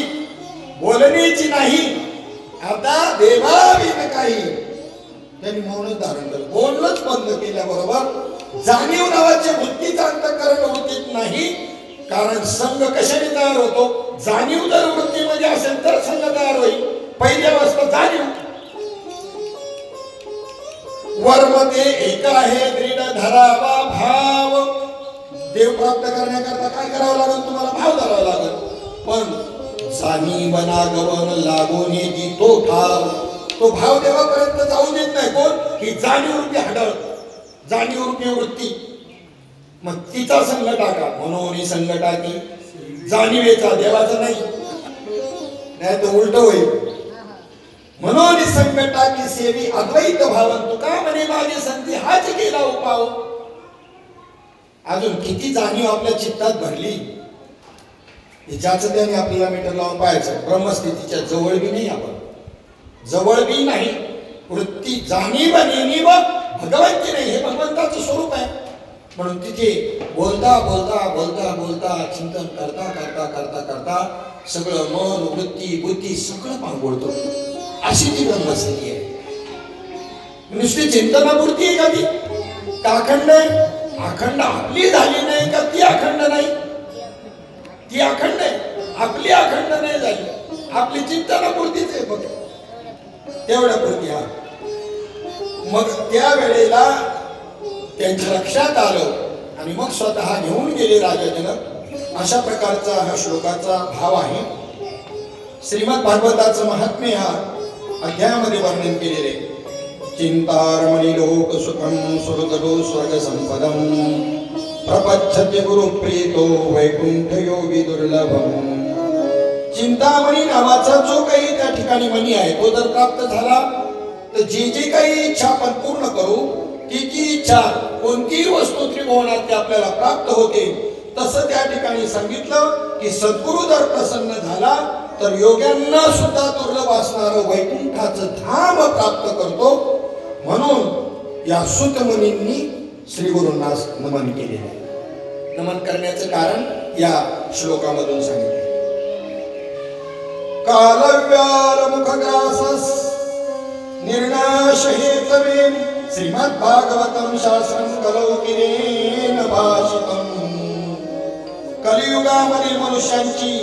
बोलण्याची नाही आता देवाविन काही. त्यांनी मौनच धारण केलं. बोलणंच बंद केल्याबरोबर जाणीव नावाच्या वृत्तीचा अंतःकरण वृत्तीत नाही. कारण संघ कशाने तयार होतो? जाणीव जर वृत्तीमध्ये असेल तर संघ तयार होईल. पहिली अवस्था जाणीव. वर्मते एक आहे दृढ धरावा भाव. देव प्राप्त करण्याकरता काय करावं लागेल? तुम्हाला भाव धरावा लागेल. पण जाणीव गवन लागून येते तो ठाव. तो भाव देवापर्यंत जाऊ देत नाही. कोण? ही जाणीव रूपी हाडळ, जाणीव रूपी वृत्ती. मग तिचा संघ टाका. म्हणून संघ टाकी जाणीवेचा, देवाचा नाही. नाही तर उलट होईल. म्हणून संघ टाकी सेवी अद्वैत भावन तुका म्हणे माझे संधी हाच केला उपाव. अजून किती जाणीव आपल्या चित्तात भरली ज्याचं त्याने आपल्याला मीटर लावून पाहायचं. ब्रह्मस्थितीच्या जवळ बी नाही. आपण जवळ बी नाही. वृत्ती जाणीव नेणीव भगवंती नाही. हे भगवंताचं स्वरूप आहे. म्हणून तिथे बोलता बोलता बोलता बोलता चिंतन करता करता करता करता सगळं मन वृत्ती बुद्धी सगळं पांगोळतो. अशी ती ब्रह्मस्थिती आहे. नुसती चिंतनापूर्ती आहे का ती? का अखंड आहे? अखंड आपली झाली नाही का ती अखंड नाही? ती अखंड आहे. आपली अखंड नाही झाली. आपली चिंतनापूर्तीच आहे फक्त. तेवढ्या पूर्ती हा. मग त्या वेळेला त्यांच्या लक्षात आलं आणि मग स्वतः घेऊन गेले राजा जनक. अशा प्रकारचा हा श्लोकाचा भाव आहे. श्रीमद भागवताचं महात्म्य हा अध्यायामध्ये वर्णन केलेले. चिंतारमणि लोक सुखम सुरगरो स्वर्ग संपदम प्रपच्छते गुरु प्रीतो वैकुंठ योगी दुर्लभम. चिंतामणी नावाचा जो काही त्या ठिकाणी मणी आहे तो जर प्राप्त झाला तर जे जे काही इच्छा आपण पूर्ण करू ती इच्छा कोणतीही वस्तू त्रिभुवनात आपल्याला प्राप्त होते. तसं त्या ठिकाणी सांगितलं की सद्गुरु जर प्रसन्न झाला तर योग्यांना सुद्धा दुर्लभ असणारं वैकुंठाचं धाम प्राप्त करतो. म्हणून या सूत मुनींनी श्री गुरूंना नमन केलेलं आहे. नमन करण्याचं कारण या श्लोकामधून सांगितलं. कालव्याल मुखग्रासस निर्नाश हेतवे श्रीमद् भागवतम शास्त्रम कलौकिरेन भाषितम. कलियुगामध्ये मनुष्यांची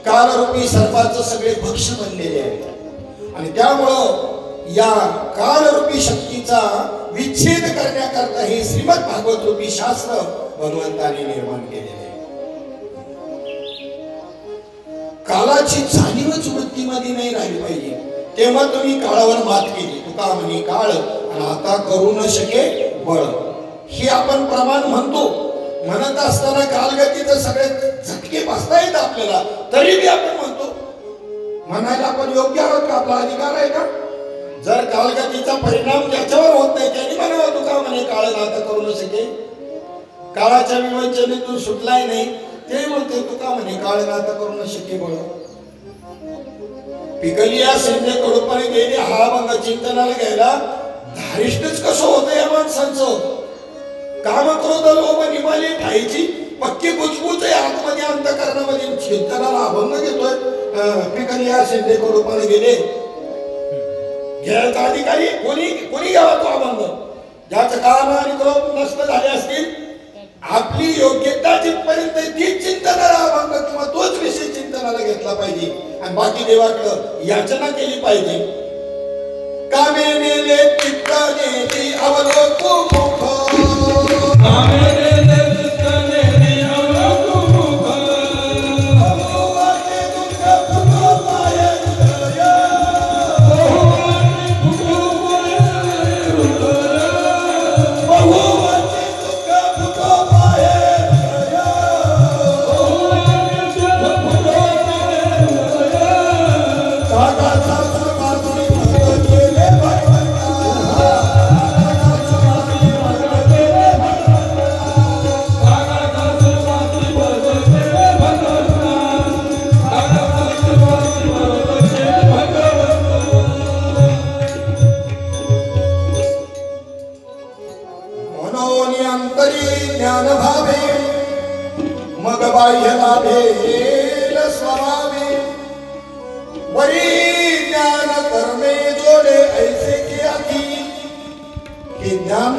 कालरूपी सर्पाचं सगळे भक्ष बनलेले आहेत आणि त्यामुळं या कालरूपी शक्तीचा विच्छेद करण्याकरता हे श्रीमद् भागवत रूपी शास्त्र भगवंताने निर्माण केलेले आहे. कालाची जाणीवच वृत्तीमध्ये नाही राहिली पाहिजे. तेव्हा तुम्ही काळावर मात केली. तुका म्हणे काळ आणि आता करू न शके बळ. हे आपण प्रमाण म्हणतो. म्हणत असताना कालगतीचं सगळे झटके बसता येत आपल्याला, तरी बी आपण म्हणतो. म्हणायला आपण योग्य आहोत का? आपला अधिकार आहे का? जर कालगतीचा परिणाम ज्याच्यावर होत नाही त्यांनी म्हणावं तुका म्हणे काळ आता करू न शके. काळाच्या विवंचनेतून सुटलाय नाही ते म्हणते तुका म्हणे काळ आता करू न शके बळ. पिकलिया शिंदे कडूपणे गेले हा भंग चिंतनाला घ्यायला धारिष्टच कसं होतं या माणसांचं. काम क्रोध लोभ निमाली ठाईची पक्की बुजबुज आहे आतमध्ये अंतःकरणामध्ये. चिंतनाला अभंग घेतोय. पिकलिया शिंदे कडूपणे गेले घ्यायचा अधिकारी कोणी कोणी घ्यावा तो अभंग. ज्याचं काम आणि क्रोध नष्ट झाले असतील आपली योग्यता जिथपर्यंत तीच चिंतनाला अभंग किंवा तोच विषय चिंतनाला घेतला पाहिजे आणि बाकी देवाकडं याचना केली पाहिजे. कामे नेले चित्त नेली अवलोकू मुख. कामे नेले चित्त नेली अवलोकू मुख. बहुवाटे दुःख फुटो पाये हृदय. बहुवाटे फुटो पाये हृदय. बहुवाटे दुःख फुटो पाये हृदय. बहुवाटे दुःख फुटो पाये हृदय. सागाचा सर्वांनी भक्त केले भगवंता. सागाचा सर्वांनी भक्त केले भगवंता. सागाचा सर्वांनी भक्त केले भगवंता. सागाचा सर्वांनी भक्त केले भगवंता. मनोनी अंतरी ज्ञान भावे मग बाह्य लाभेल स्वभावे. वरी ज्ञान कर्मे जोडे ऐसे की आधी. हे ज्ञान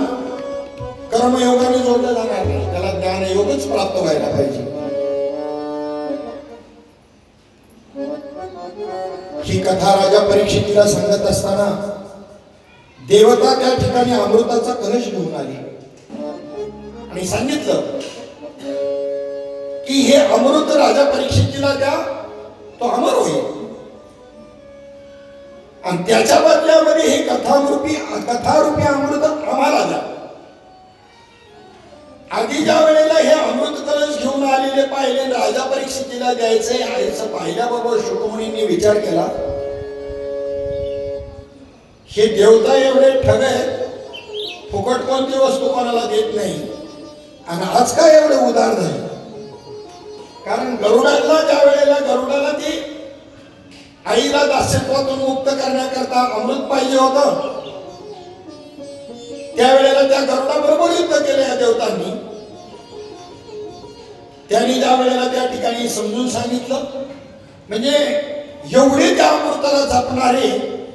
कर्मयोगाने जोडलं जाणार नाही. त्याला ज्ञानयोगच प्राप्त व्हायला पाहिजे. ही कथा राजा परीक्षितीला सांगत असताना देवता त्या ठिकाणी अमृताचा कलश घेऊन आली आणि सांगितलं की हे अमृत राजा परीक्षितीला द्या, तो अमर होईल आणि त्याच्या बदल्यामध्ये हे कथारूपी अमृत आम्हाला द्या. आधी ज्या वेळेला हे अमृत कलश घेऊन आलेले पाहिले राजा परीक्षितीला द्यायचे असं पाहिल्याबरोबर शुकमुनींनी विचार केला हे देवता एवढे ठग आहेत, फुकट कोणती वस्तू कोणाला देत नाही आणि आज काय एवढे उदार झाले. कारण गरुडाला ज्या वेळेला गरुडाला ती आईला दास्यत्वातून मुक्त करण्याकरता अमृत पाहिजे होतं त्यावेळेला त्या गरुडाबरोबर युद्ध केले या देवतांनी. त्यांनी ज्या वेळेला त्या ठिकाणी समजून सांगितलं म्हणजे एवढे त्या अमृताला जपणारे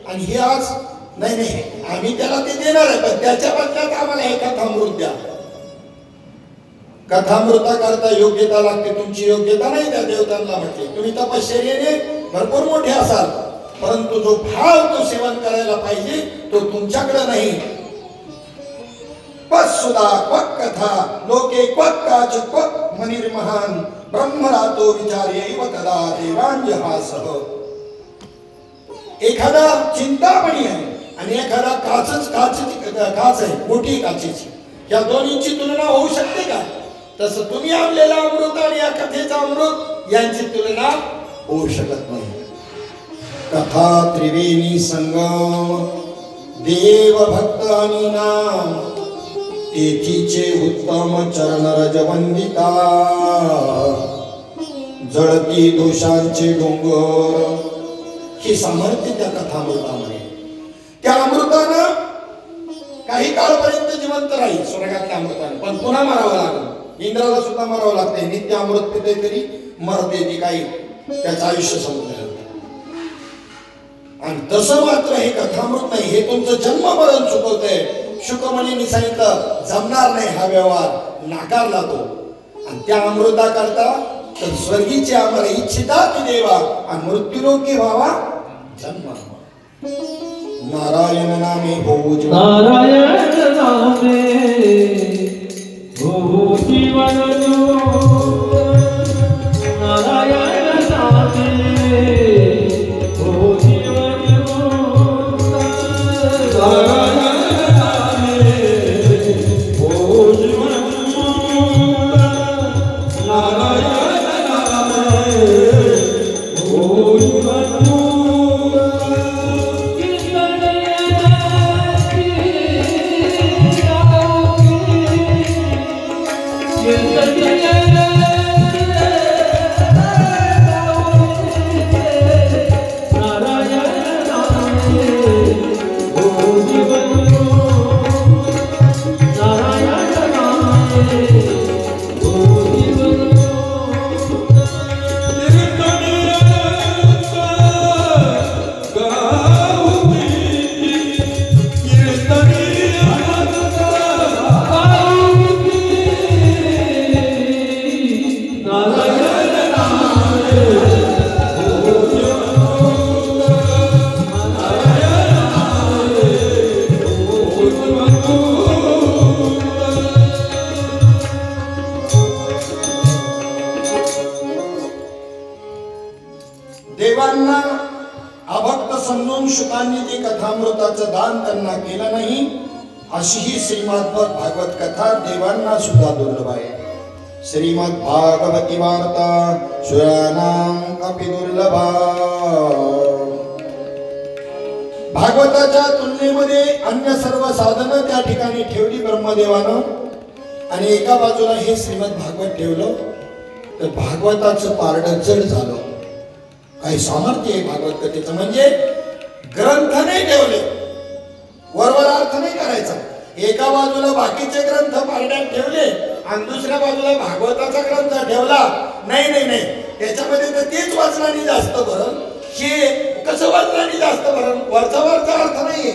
आणि हे आज नाही नाही आम्ही त्याला ते देणार आहे पण त्याच्या बदल्यात आम्हाला हे कथामृत द्या. कथामृता करता योग्यता लागते. तुमची योग्यता नाही त्या देवतांना म्हटले. तुम्ही तपश्चर्येने भरपूर मोठे असाल परंतु जो भाव तो सेवन करायला पाहिजे तो तुमच्याकडे नाही. पसुदा क्वक कथा लोके क्वक काच क्वक मनिर्महान ब्रह्मरातो विचार्यैव तदा देवांजहासः. एखादा चिंतामणी आहे आणि एखादा काच आहे मोठी काचेची. या दोन्हीची तुलना होऊ शकते का? तसं तुम्ही आणलेला अमृत आणि या कथेचा अमृत यांची तुलना होऊ शकत नाही. कथा त्रिवेणी संगम देव भक्त आणि नाम तेथीचे उत्तम चरण रजवंदिता जळती दोषांचे डोंगर ही सामर्थ्य त्या कथामृतामध्ये. त्या अमृतानं काही काळपर्यंत जिवंत राहील स्वर्गातल्या अमृतानं, पण पुन्हा मरावं लागेल. इंद्राला सुद्धा मरावं लागते. नित्य अमृत पिते तरी मरते ती काही, त्याचं आयुष्य संपलं. आणि तसं मात्र हे कथामृत नाही, हे तुमचं जन्ममरण चुकवतंय. शुकमणींनी सांगितलं जमणार नाही हा व्यवहार, नाकारला तो. आणि त्या अमृता करता तर स्वर्गीचे आम्हाला इच्छिता की देवा आणि मृत्यूलोकी व्हावा जन्म. नारायण नामे होऊ नारायण नामे होऊ जीवन, नारायण नामे होऊ जीवन, नारायण नामे होऊ जीवन, नारायण नामे होऊ जीवन. देवांना अभक्त समजून शुकांनी ते कथामृताचं दान त्यांना केलं नाही, अशी ही श्रीमद भागवत कथा देवांना सुद्धा दुर्लभ आहे. श्रीमद भागवती वार्ता सुरानाम अपि दुर्लभा. भागवताच्या तुलनेमध्ये अन्य सर्व साधनं त्या ठिकाणी ठेवली ब्रह्मदेवानं आणि एका बाजूला हे श्रीमद भागवत ठेवलं, तर भागवताचं पारडं जड झालं. काही सामर्थ्य आहे भागवत कथेचं, म्हणजे ग्रंथ नाही ठेवले, वरवर अर्थ नाही करायचा. एका बाजूला बाकीचे ग्रंथ पारड्यात ठेवले आणि दुसऱ्या बाजूला भागवताचा ग्रंथ ठेवला. नाही नाही नाही, त्याच्यामध्ये तर तेच वाचनाने जास्त भरण, हे कसं वाचनाने जास्त भरण, वरचा अर्थ नाहीये.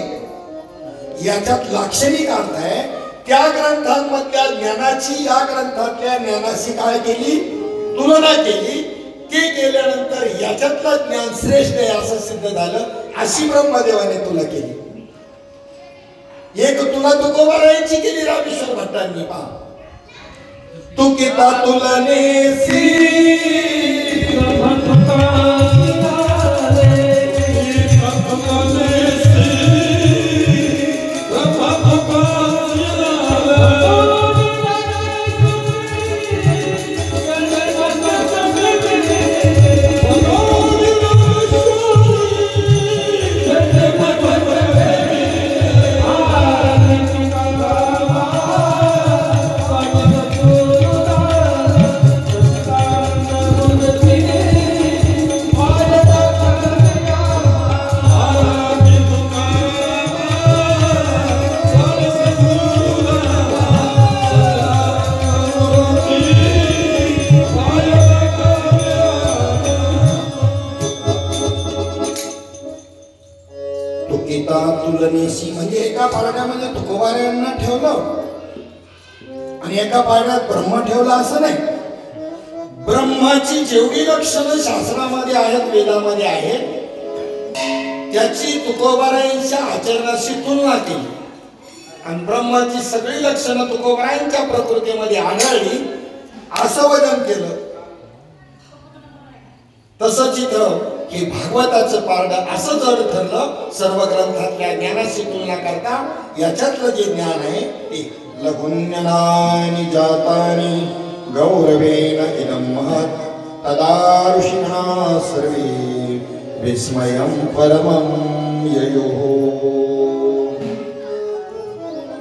याच्यात लाक्षणिक अर्थ आहे. त्या ग्रंथांमधल्या ज्ञानाची या ग्रंथातल्या ज्ञानाशी काय केली, तुलना केली. ते केल्यानंतर याच्यातलं ज्ञान श्रेष्ठ आहे असं सिद्ध झालं. अशी ब्रह्मदेवाने तुला केली. एक तुला तुकोबारायांची केली रामेश्वर भट्टांनी. पहा, तुकिता तुलनेसी तुलनेशी म्हणजे एका पारड्यामध्ये तुकोबारायांना ठेवलं आणि एका पारड्यात ब्रह्म ठेवला असं नाही. ब्रह्माची जेवढी लक्षणं शास्त्रामध्ये आहेत, वेदामध्ये आहेत, त्याची तुकोबारायांच्या आचरणाशी तुलना केली आणि ब्रह्माची सगळी लक्षणं तुकोबारायांच्या प्रकृतीमध्ये आढळली असं वजन केलं. तसंच इथं हे भागवताचं पारडं असं जड ठरलं. सर्व ग्रंथातल्या ज्ञानाशी तुलना करता याच्यातलं जे ज्ञान आहे ते लघुन्यनानि जातानि गौरवेण इदं महत् तदा ऋषिणः सर्वे विस्मयं परमं ययुः.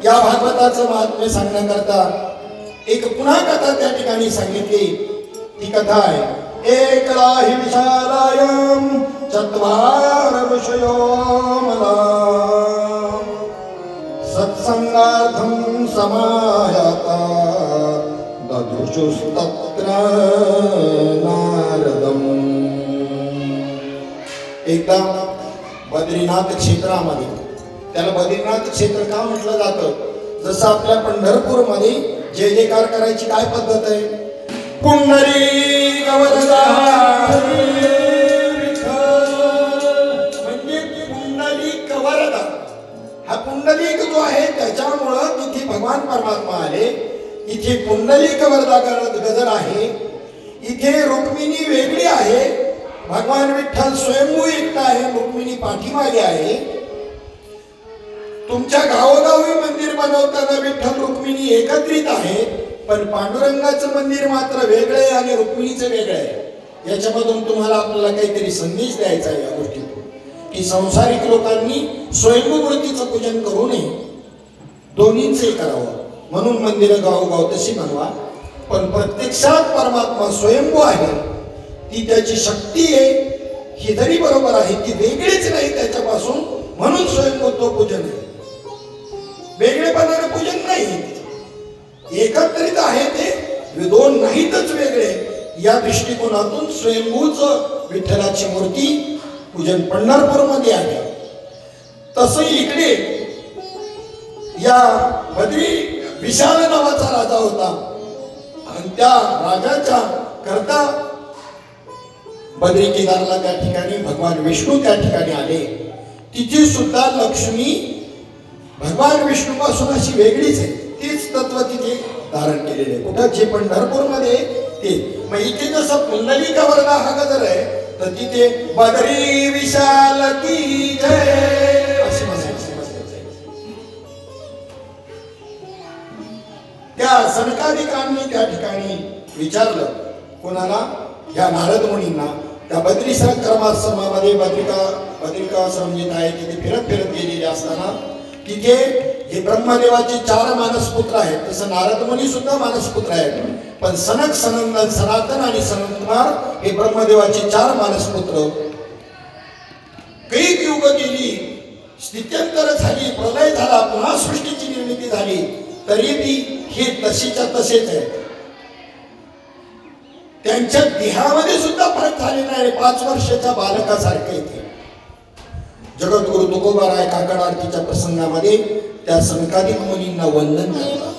या भागवताचं पर्वताचं महात्म्य सांगण्याकरता एक पुन्हा कथा त्या ठिकाणी सांगितली. ती कथा आहे एकला हि विशालायम चत्वार ऋषयो मला सत्संगार्थं समायाता ददृशुस्तत्र नारदम्. एकदा बद्रीनाथ क्षेत्रामध्ये, त्याला बद्रीनाथ क्षेत्र का म्हटलं जातं? जसं आपल्या पंढरपूरमध्ये जय जयकार करायची काय पद्धत आहे? पुंडलिक वरदा म्हणजे पुंडलिक वरदा. हा पुंडलिक जो आहे त्याच्यामुळं तिथे भगवान परमात्मा आले. इथे पुंडलिक वरदा गजर आहे. इथे रुक्मिणी वेगळी आहे. भगवान विठ्ठल स्वयंभू एकटा आहे, रुक्मिणी पाठीमागे आहे. तुमच्या गावोगावी मंदिर बनवताना विठ्ठल रुक्मिणी एकत्रित आहे, पण पांडुरंगाचं मंदिर मात्र वेगळं आहे आणि रुक्मिणीचं वेगळं आहे. याच्यामधून तुम्हाला आपल्याला काहीतरी संदेश द्यायचा आहे या गोष्टीतून, की संसारिक लोकांनी स्वयंभू मूर्तीचं पूजन करू नये, दोन्हींचंही करावं. म्हणून मंदिरं गावोगाव तशी बनवा, पण प्रत्यक्षात परमात्मा स्वयंभू आहे. ती त्याची शक्ती आहे ही जरी बरोबर आहे, ती वेगळीच नाही त्याच्यापासून, म्हणून स्वयंभूत्व पूजन आहे. वेगळेपणाने पूजन नाही, एकत्रित आहे ते, दोन नाहीतच वेगळे. या दृष्टिकोनातून स्वयंभूच विठ्ठलाची मूर्ती पूजन पंढरपूरमध्ये आहे. तसं इकडे या बद्री विशाल नावाचा राजा होता आणि त्या राजाच्या करता बद्री केदारला त्या ठिकाणी भगवान विष्णू त्या ठिकाणी आले. तिथे सुद्धा लक्ष्मी भगवान विष्णू पासून अशी वेगळीच आहे. तीच तत्व तिथे धारण केलेले. कुठं? जे पंढरपूरमध्ये ते. मग इथे जसं पुंडलिक वरदा हा गजर आहे, तर तिथे बद्री विशाल की जय अशी म्हणायची. त्या सनकादिकांनी त्या ठिकाणी विचारलं कोणाला? या नारद मुनींना. त्या बद्री संक्रमाश्रमामध्ये बद्रिकाश्रम जिथे आहे तिथे फिरत गेलेले असताना तिथे हे ब्रह्मदेवाचे 4 मानसपुत्र आहेत. तसं नारद मुनी सुद्धा मानसपुत्र आहेत, पण सनक, सनंदन, सनातन आणि सनत कुमार हे ब्रह्मदेवाचे 4 मानसपुत्र. कैक युग गेली, स्थित्यंतर झाली, प्रलय झाला, पुन्हा सृष्टीची निर्मिती झाली, तरी बी हे तशीच्या तसेच आहेत. त्यांच्या देहामध्ये सुद्धा फरक झालेला आहे. 5 वर्षाच्या बालकासारखे इथे जगद्गुरु तुकोबाराय काकड आरतीच्या प्रसंगामध्ये त्या सनकादिक मुनींना वंदन करतात.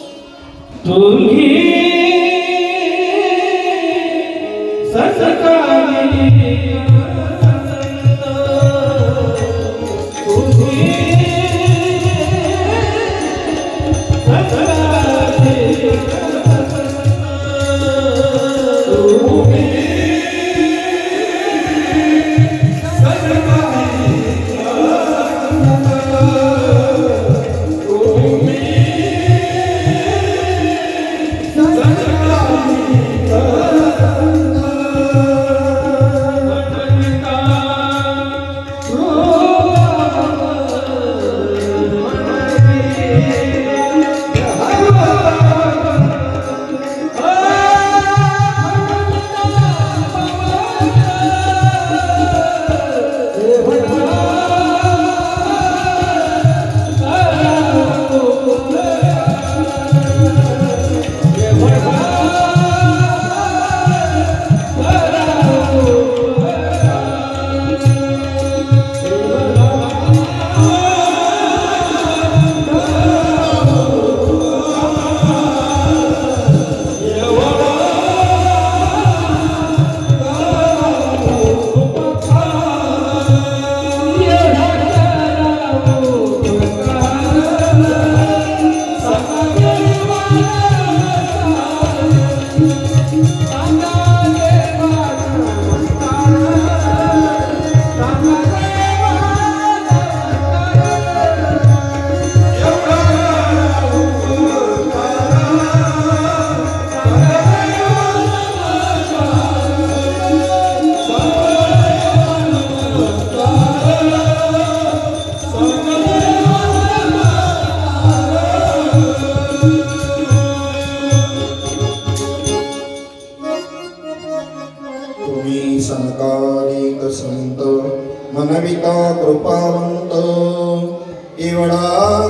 एवढा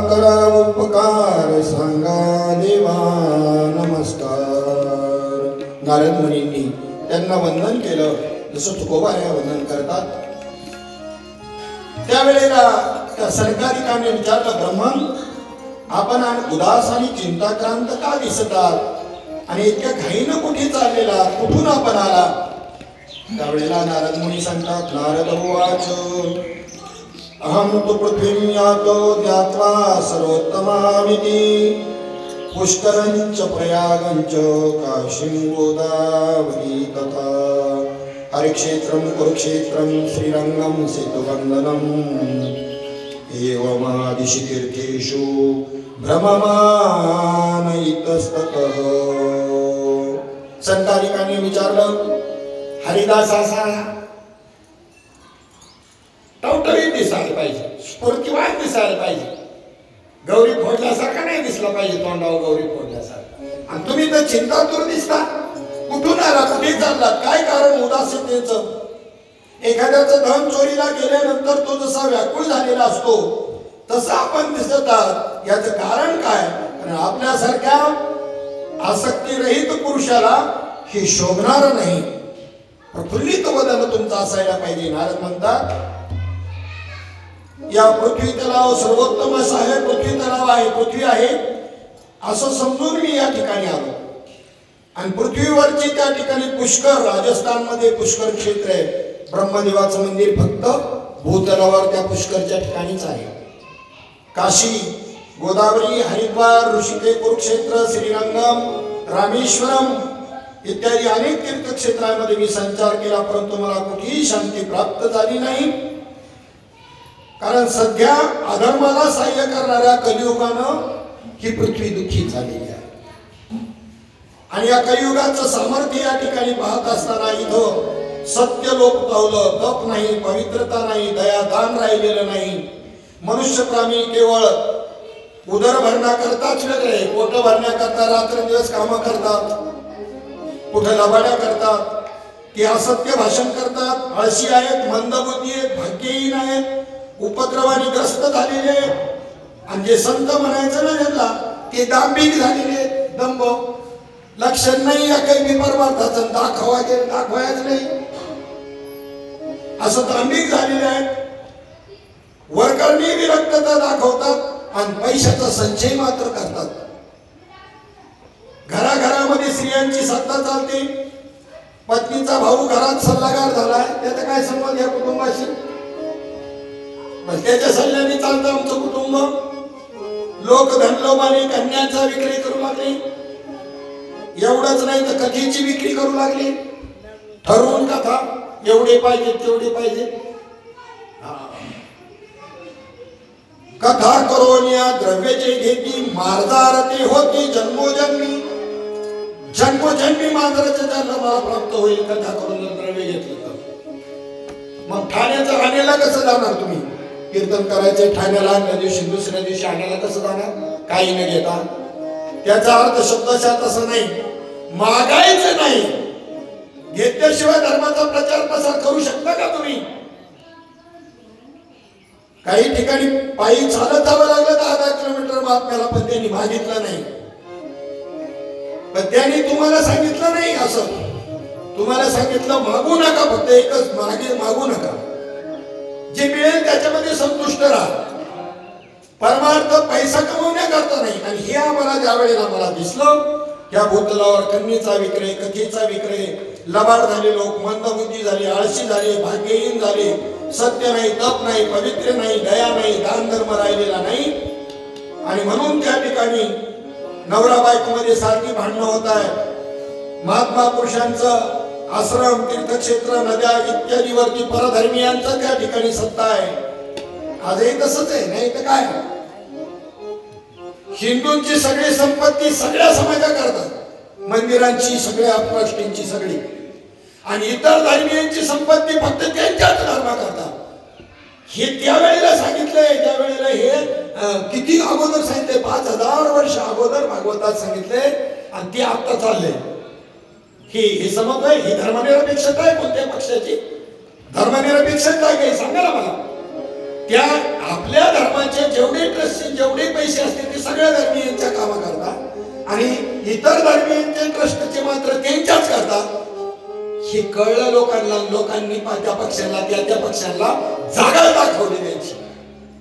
करा उपकार सांगा देवा नमस्कार. नारद मुनींनी त्यांना वंदन केलं जसं तुकोबाऱ्या वंदन करतात. त्यावेळेला त्या सरकारिकाने विचारलं, ब्रह्मन आपण उदास आणि चिंताक्रांत का दिसतात आणि इतक्या घाईनं कुठे चाललेला, कुठून आपण आला? त्यावेळेला नारद मुनी सांगतात, नारद उवाच अहम तु पृथ्वीं यातो ज्ञात्वा सर्वोत्तमामिति पुष्करञ्च प्रयागञ्च काशीं गोदावरी तथा हरिक्षेत्रं कुरुक्षेत्रं श्रीरंगं सेतुवन्दनम् एवमादिशि तीर्थेषु भ्रममान इतस्ततः. संतानिकांनी विचारलं, हरिदास असा टवटवीत दिसायला पाहिजे, स्फूर्तिवान दिसायला पाहिजे, गौरी फोडल्यासारखा नाही दिसला पाहिजे, तोंडावर गौरी फोडल्यासारखा. आणि तुम्ही तर चिंतातूर दिसता. कुठून आला, कुठे चालला, काय कारण उदासीनतेचं? एखाद्याचं धन चोरीला गेल्यानंतर तो जसा व्याकुळ झालेला असतो तसं आपण दिसत आहात. याचं कारण काय? कारण आपल्यासारख्या आसक्तीरहित पुरुषाला हे शोभणार नाही. प्रफुल्लित वदन तुमचं असायला पाहिजे. नारद म्हणतात, या पृथ्वी तलाव सर्वोत्तम असं आहे, पृथ्वी तलाव आहे, पृथ्वी आहे असं समजून मी या ठिकाणी आलो. आणि पृथ्वीवरची त्या ठिकाणी पुष्कर, राजस्थानमध्ये पुष्कर क्षेत्र आहे. ब्रह्मदेवाचं मंदिर फक्त भूतलावर त्या पुष्करच्या ठिकाणीच आहे. काशी, गोदावरी, हरिद्वार, ऋषिकेश, कुरुक्षेत्र, श्रीरंगम, रामेश्वरम इत्यादी अनेक तीर्थक्षेत्रांमध्ये मी संचार केला, परंतु मला कुठेही शांती प्राप्त झाली नाही. कारण सध्या अधर्माला सहाय्य करणाऱ्या कलियुगानं ही पृथ्वी दुःखी झालेली आहे. आणि या कलियुगाचं सामर्थ्य या ठिकाणी पाहत असताना इथं सत्य लोप पावलं, तप नाही, पवित्रता नाही, दया दान राहिलेलं नाही. मनुष्य प्राणी केवळ उदर भरण्याकरताच वेगळे, पोट भरण्याकरता रात्रंदिवस कामं करतात, कुठे लबाड्या करतात, ते असत्य भाषण करतात, आळशी आहेत, मंदबुद्धी आहेत, भाग्यहीन आहेत, उपद्रवाने ग्रस्त झालेले आहेत. आणि जे संत म्हणायचं ना त्यांना ते दांभिक झालेले आहेत. दंभ लक्षण नाही या काही विपरमार्थाचं, दाखवायचं नाही असं दांभिक झालेले आहेत. वरकरणी विरक्तता दाखवतात आणि पैशाचा संचय मात्र करतात. घराघरामध्ये स्त्रियांची सत्ता चालते. पत्नीचा भाऊ घरात सल्लागार झालाय, त्याचा काय संबंध या कुटुंबाशी? त्याच्या सल्ल्याने चालतं आमचं कुटुंब. लोक धनलोभाने कन्यांचा विक्री करू लागले. एवढंच नाही तर कथेची विक्री करू लागली. ठरवून कथा, एवढे पाहिजे तेवढे पाहिजे. कथा करून या द्रव्याचे घेती मार्जारती होती जन्मोजन्मी. जन्मोजन्मी मांजराचा जन्म मला प्राप्त होईल कथा करून जर द्रव्य घेतलं तर. मग ठाण्याच्या राण्याला कसं जाणार तुम्ही? कीर्तन करायचे ठाण्याला, त्या दिवशी दुसऱ्या दिवशी आणायला कसं जाणार? काही न घेता. त्याचा अर्थ शब्दशः तसं नाही, मागायचं नाही. घेतल्याशिवाय धर्माचा प्रचार प्रसार करू शकता का तुम्ही? काही ठिकाणी पायी चालत जावं लागलं 10 किलोमीटर महात्म्याला, पण त्यांनी मागितलं नाही. पण त्यांनी तुम्हाला सांगितलं नाही असं. तुम्हाला सांगितलं मागू नका, फक्त एकच मागू नका. जे मिळेल त्याच्यामध्ये संतुष्ट राहा. परमार्थ पैसा कमवण्याकरता नाही. आणि हे आम्हाला ज्या वेळेला मला दिसलं, या भूतलावर कन्येचा विक्रय, कथेचा विक्रय, लबाड झाले लोक, मंदबुद्धी झाली, आळशी झाले, भाग्यहीन झाले, सत्य नाही, तप नाही, पवित्र नाही, दया नाही, दान धर्म राहिलेला नाही. आणि म्हणून त्या ठिकाणी नवरा बायकोमध्ये सारखी भांडणं होत आहे. महात्मा पुरुषांचं आश्रम, तीर्थक्षेत्र, नद्या इत्यादीवरती परधर्मीयांचं त्या ठिकाणी सत्ता आहे. आजही तसंच आहे, नाही तर काय? हिंदूंची सगळी संपत्ती सगळ्या समाजा करतात, मंदिरांची, सगळ्या ट्रस्टींची सगळी. आणि इतर धर्मीयांची संपत्ती फक्त त्यांच्याच धर्मा करतात. हे त्यावेळेला सांगितलंय. त्यावेळेला हे किती अगोदर सांगितले? 5000 वर्ष अगोदर भागवतात सांगितले. आणि ते आता चालले. हे समज आहे. ही धर्मनिरपेक्षता आहे कोणत्या पक्षाची? धर्मनिरपेक्षता आहे काही सांगा ना मला. त्या आपल्या धर्माचे जेवढे ट्रस्टचे जेवढे पैसे असतील ते सगळ्या धर्मीयांच्या कामा करतात आणि इतर धर्मीयांचे ट्रस्टचे मात्र त्यांच्याच करतात. हे कळलं लोकांना. लोकांनी त्या पक्षांना त्या पक्षांना जागा दाखवली, त्यांची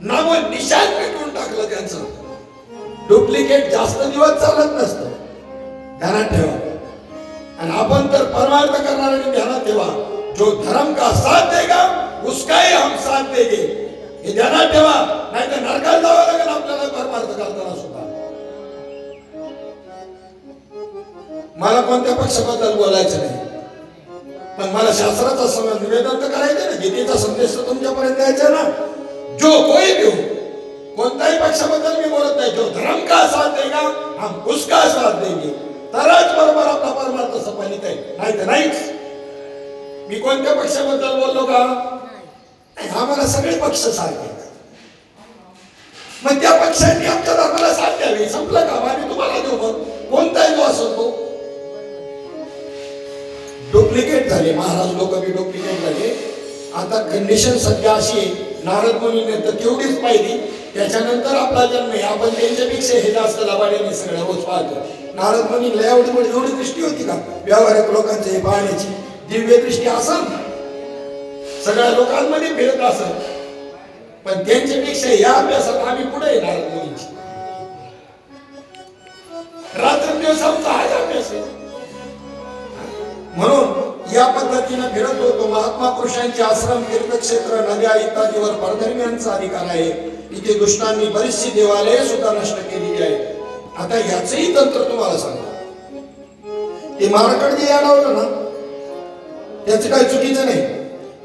नाव निशाण पेटवून टाकलं त्यांचं. डुप्लिकेट जास्त दिवस चालत नसतं, ध्यानात ठेवा. आणि आपण तर परमार्थ करणाऱ्यांनी ध्यानात ठेवा, जो धर्म का साथ देगा उसका ही हम साथ देंगे, हे ध्यानात ठेवा. नाही तर नरकात जावं लागेल आपल्याला परमार्थ करताना सुद्धा. मला कोणत्या पक्षाबद्दल बोलायचं नाही, पण मला शास्त्राचा निवेदन तर करायचं ना, गीतेचा संदेश तर तुमच्यापर्यंत द्यायचा ना. जो कोई भी हो, कोणत्याही पक्षाबद्दल मी बोलत नाही. जो धर्म का साथ देगा हम उसका साथ देंगे, तरच बरोबर आपला परमार्थ सफलित आहे, नाही तर नाहीच. मी कोणत्या पक्षाबद्दल बोललो का? आम्हाला सगळे पक्ष सारखे. मग त्या पक्षांनी आमच्या धर्माला साथ द्यावी, संपलं का? आम्ही तुम्हाला देऊ. मग कोणताही जो असेल तो. डुप्लिकेट झाले महाराज, लोक बी डुप्लिकेट झाले. आता कंडिशन सध्या अशी आहे, नारद मुनीने तर तेवढीच पाहिली, त्याच्यानंतर आपला जन्म आहे. आपण त्यांच्यापेक्षा हे जास्त लबाड्याने सगळ्या रोज पाहतो. नारद मुनीला एवढी दृष्टी होती का व्यावहारिक लोकांचे हे पाहण्याची? दिव्य दृष्टी असेल, सगळ्या लोकांमध्ये फिरत असेल, पण त्यांच्यापेक्षा या अभ्यासात आम्ही पुढे आहे. नारद मुनीची रात्रंदिवस आमचा हाच अभ्यास आहे. म्हणून या पद्धतीने फिरत होतो. महात्मा पुरुषांचे आश्रम, तीर्थक्षेत्र, नद्या इत्यादीवर परधर्मीयांचा अधिकार आहे. इथे दुष्टांनी बरीचशी देवालये सुद्धा नष्ट केलेली आहेत. आता याचंही तंत्र तुम्हाला सांगा. ते मार्कड जे अडवलं ना, त्याचं काही चुकीचं नाही.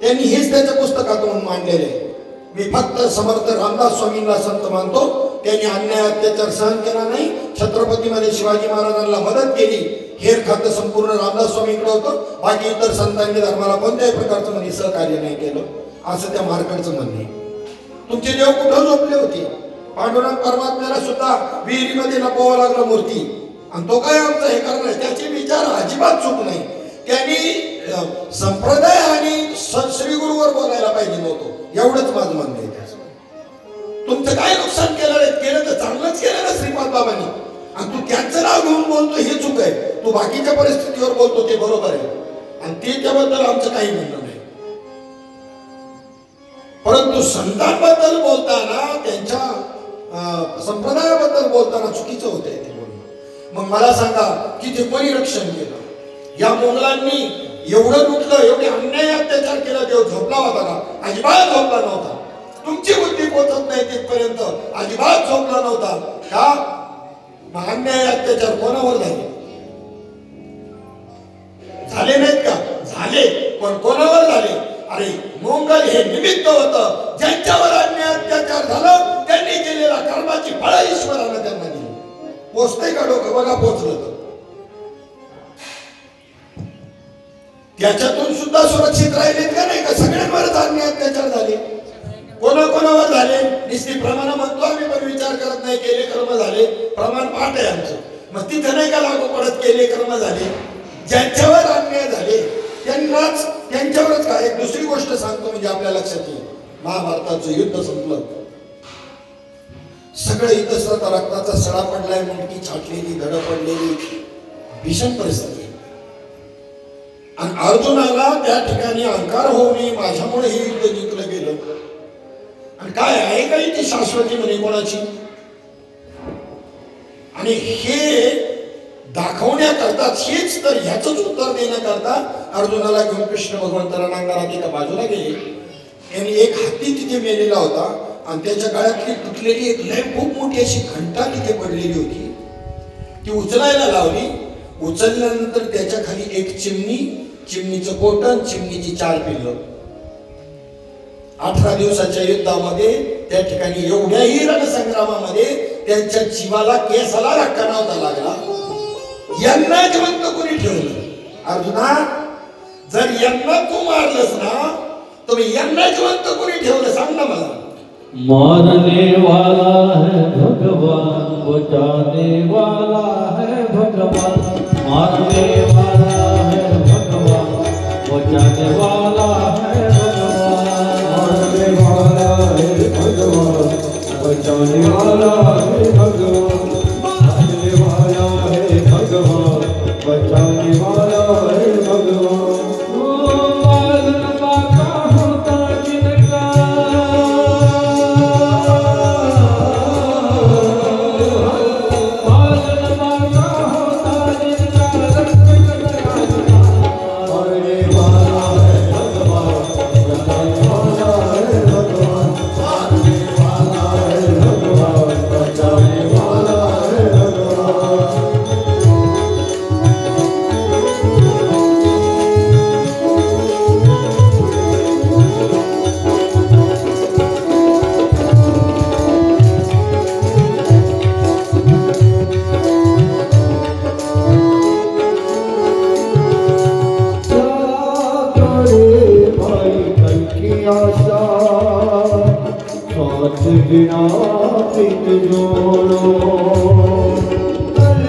त्यांनी हेच त्यांच्या पुस्तकातून मांडलेले आहे. मी फक्त समर्थ रामदास स्वामींना संत मानतो. त्यांनी अन्याय अत्याचार सहन केला नाही. छत्रपतीमध्ये शिवाजी महाराजांना मदत केली. हेर खातं संपूर्ण रामदास स्वामींकडे होतं. बाकी इतर संतांनी धर्माला कोणत्याही प्रकारचं म्हणजे सहकार्य नाही केलं, असं त्या मार्कडचं म्हणणे. तुमचे देव कुठं झोपले होते? पांडुरंग परमात्म्याला सुद्धा विहिरीमध्ये लपवावं लागलं मूर्ती, आणि तो काय आमचं हे करणार? त्याचे विचार अजिबात चूक नाही. त्यांनी संप्रदाय आणि श्री गुरुवर बोलायला पाहिजे नव्हतं, एवढंच माझं म्हणणं आहे. तुमचं काय नुकसान केलं तर चांगलंच केलं ना श्रीपाद बाबांनी, आणि तू त्यांचं नाव घेऊन बोलतो हे चूक आहे. तू बाकीच्या परिस्थितीवर बोलतो ते बरोबर आहे, आणि ते त्याबद्दल आमचं काही म्हणणं नाही. परंतु संतांबद्दल बोलताना, त्यांच्या संप्रदायाबद्दल बोलताना चुकीचं होतंय ते बोलणं. मग मला सांगा की ते कोणी रक्षण केलं? या मोगलांनी एवढं लुटलं, एवढे अन्याय अत्याचार केला, देव झोपला होता का? अजिबात झोपला नव्हता. तुमची बुद्धी पोचत नाही तिथपर्यंत, अजिबात झोपला नव्हता का? अन्याय अत्याचार कोणावर झाले नाहीत का? झाले, पण कोणावर झाले? अरे मोंगल हे निमित्त होतं. ज्यांच्यावर अन्याय अत्याचार झालं त्यांनी केलेला कर्माची फळं ईश्वरानं त्यांना दिली. पोचतंय का डोकं? बघा पोचलं तर. त्याच्यातून सुद्धा सुरक्षित राहिलेत का नाही? का सगळ्यांवरच अन्याय अत्याचार झाले? कोणाकोणावर झाले? निश्चित प्रमाण म्हणतो आम्ही, पण विचार करत नाही. केले कर्म झाले, प्रमाण पाठ आहे आमचं. मग तिथं नाही का लागू पडत केले कर्म झाले? ज्यांच्यावर अन्याय झाले त्यांनाच, त्यांच्यावरच का? एक दुसरी गोष्ट सांगतो म्हणजे आपल्या लक्षात येईल. महाभारताचं युद्ध संपलं, सगळं इथं रक्ताचा सडा पडलाय, मुंडकी छाटलेली, धड पडलेली, भीषण परिस्थिती. आणि अर्जुनाला त्या ठिकाणी अहंकार होऊ नये, माझ्यामुळे हे युद्ध जिंकलं गेलं. आणि काय आहे का इथे शाश्वती म्हणे कोणाची? आणि हे दाखवण्याकरता, हेच तर ह्याच उत्तर देण्याकरता अर्जुनाला घेऊन कृष्ण भगवंताला नांगारात एका बाजूला गेले. यांनी एक हत्ती तिथे मेलेला होता, आणि त्याच्या गळ्यातली तुटलेली एक लय खूप मोठी अशी घंटा तिथे पडलेली होती. ती उचलायला लावली. उचलल्यानंतर त्याच्या खाली एक चिमणी, चिमणीचं पोटन, चिमणीची 4 पिल्लं. 18 दिवसाच्या युद्धामध्ये त्या ठिकाणी एवढ्याही रणसंग्रामामध्ये त्यांच्या जीवाला, केसाला धक्का नव्हता लागला. यांना जिवंत कोणी ठेवलं? अर्जुना, जर यांना तू मारलंस ना, तर यांना जिवंत कोणी ठेवलं? सांग ना मला. मारने वाला है भगवान, बचाने वाला है भगवान. मारने वाला है भगवान, बचाने वाला है भगवान. मारने वाला है वाला है भगवान, मारने वाला है भगवान, बचाने वाला है भगवान। बिना पित जोड़ो कल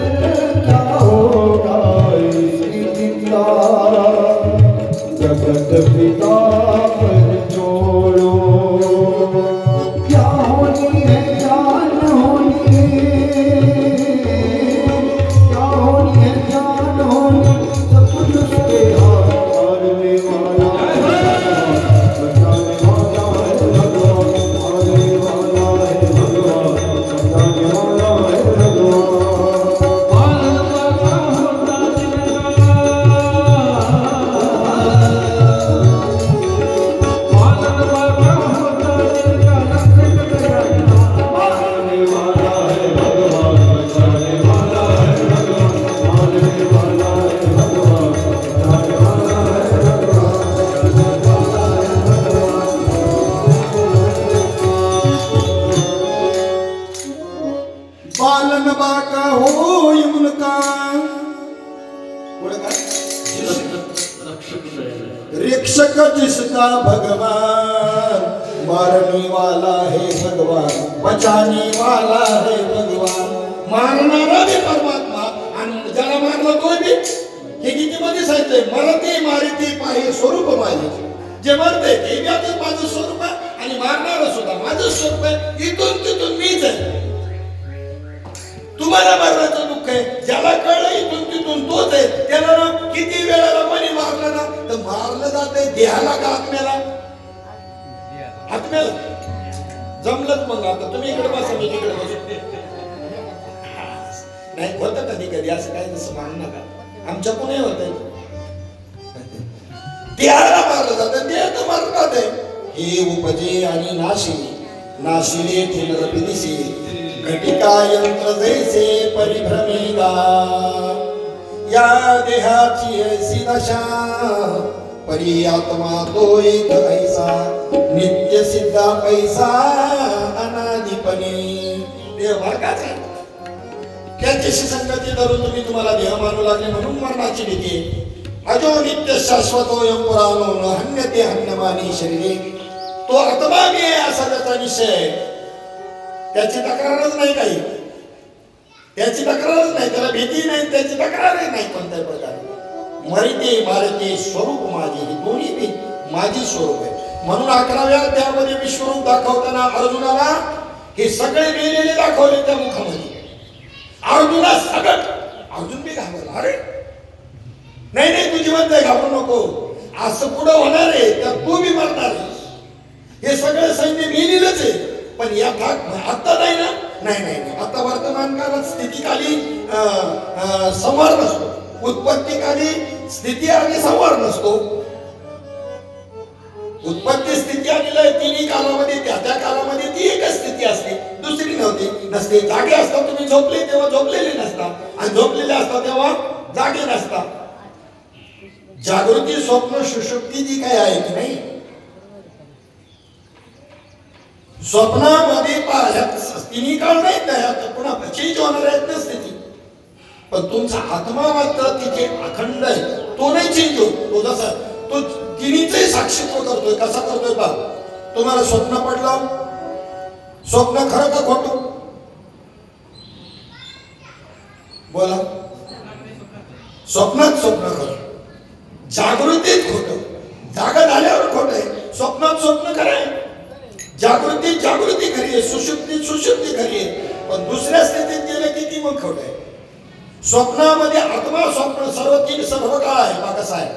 क्या होगा इसकी चिंता, जगत पिता पर छोड़ो। क्या होनी है जान होनी, क्या होनी है जान होनी, सब कुछ उसके हाथ। मारने वाला बालन बाका हो उनका रक्षक जिसका भगवान, मारने वाला है भगवान, बचाने वाला है भगवान। मारणारा भी परमात्मा आणि ज्याला मारलं तो बी, हे गीतेमध्ये सांगितलंय, मरते मारिते पाहे स्वरूप माझे, जे मरते ते बी माझं स्वरूप आहे आणि मारणारं सुद्धा माझं स्वरूप आहे। इथून तिथून मीच आहे। तुम्हाला मारण्याचं दुःख आहे, ज्याला कळलं इथून तिथून तोच आहे। त्याला किती वेळेला कोणी मारलं ना तर मारलं जाते देहाला का आत्म्याला? आत्म्याला जमलंच। मग आता तुम्ही इकडे बसा, मी तिकडे बसू, नाही होतं कधी कधी असं काही जसं मानू नका, आमच्या कोणी होत देहाला मारलं जातं, देह तर मारलं जाते। हे उपजे आणि नाशी, नाशिले पुनरपिदिशी, घटिका यंत्र जैसे परिभ्रमेगा, या देहाची ऐसी दशा, परी आत्मा तो एक ऐसा, नित्य सिद्धा पैसा अनादिपणे। देह मार्गाच आहे, त्याच्याशी संगती धरून तुम्हाला देह मानू लागले म्हणून मरणाची भीती। अजो नित्य शाश्वतोयम पुराणो न हन्यते हन्यमानी शरीरे, तो आत्मा मी आहे असा त्याचा निश्चय, त्याची तक्रारच नाही, काही त्याची तक्रारच नाही, त्याला भीती नाही, त्याची तक्रारच नाही कोणत्याही प्रकारे। मरिते मारते स्वरूप माझे, ही दोन्ही बी माझी स्वरूप आहे। म्हणून 11व्या अध्यायामध्ये विश्वरूप दाखवताना अर्जुनाला हे सगळे मेलेले दाखवले त्या मुखामध्ये। अर्जुना सगळं, अर्जुन बी घाबरला, अरे नाही नाही तुझी म्हणते घाबरू नको, असं पुढं होणार आहे, तर तू बी मरणार आहे। हे सगळं सैन्य मेलेलंच आहे, पण या भाग आता नाही ना, नाही नाही नाही, आता वर्तमान काळात स्थितीकाली संवार नसतो, उत्पत्तीकाली स्थिती आणि संवार नसतो। उत्पत्ती स्थिती आणि लय तिन्ही कालामध्ये त्या कालामध्ये ती एकच स्थिती असते, दुसरी नसते। जागे असता तुम्ही झोपले तेव्हा झोपलेले नसता, आणि झोपलेले असता तेव्हा जागे नसता। जागृती स्वप्न सुषुप्ती जी काय आहे की नाही, स्वप्नामध्ये तिन्ही काळ नाहीत ना, पुन्हा चेंज होणार आहेत ना स्थिती, पण तुमचा आत्मा मात्र तिथे अखंड आहे, तो नाही चेंज होत। तो जसा तो तिन्हीचे साक्षीत्व करतोय, कसा करतोय पहा। तुम्हाला स्वप्न पडलं, स्वप्न खरं का खोटं बोला? स्वप्नात स्वप्न खरं, जागृतीत खोटं, जागा झाल्यावर खोटं आहे। स्वप्नात स्वप्न खरं आहे, जागृती जागृती खरी आहे, सुषुप्ती सुषुप्ती खरी आहे, पण दुसऱ्या स्थितीत गेलं की ती मग खोट आहे. स्वप्नामध्ये आत्मा स्वप्न सर्व काळ आहे. पहा कसं आहे,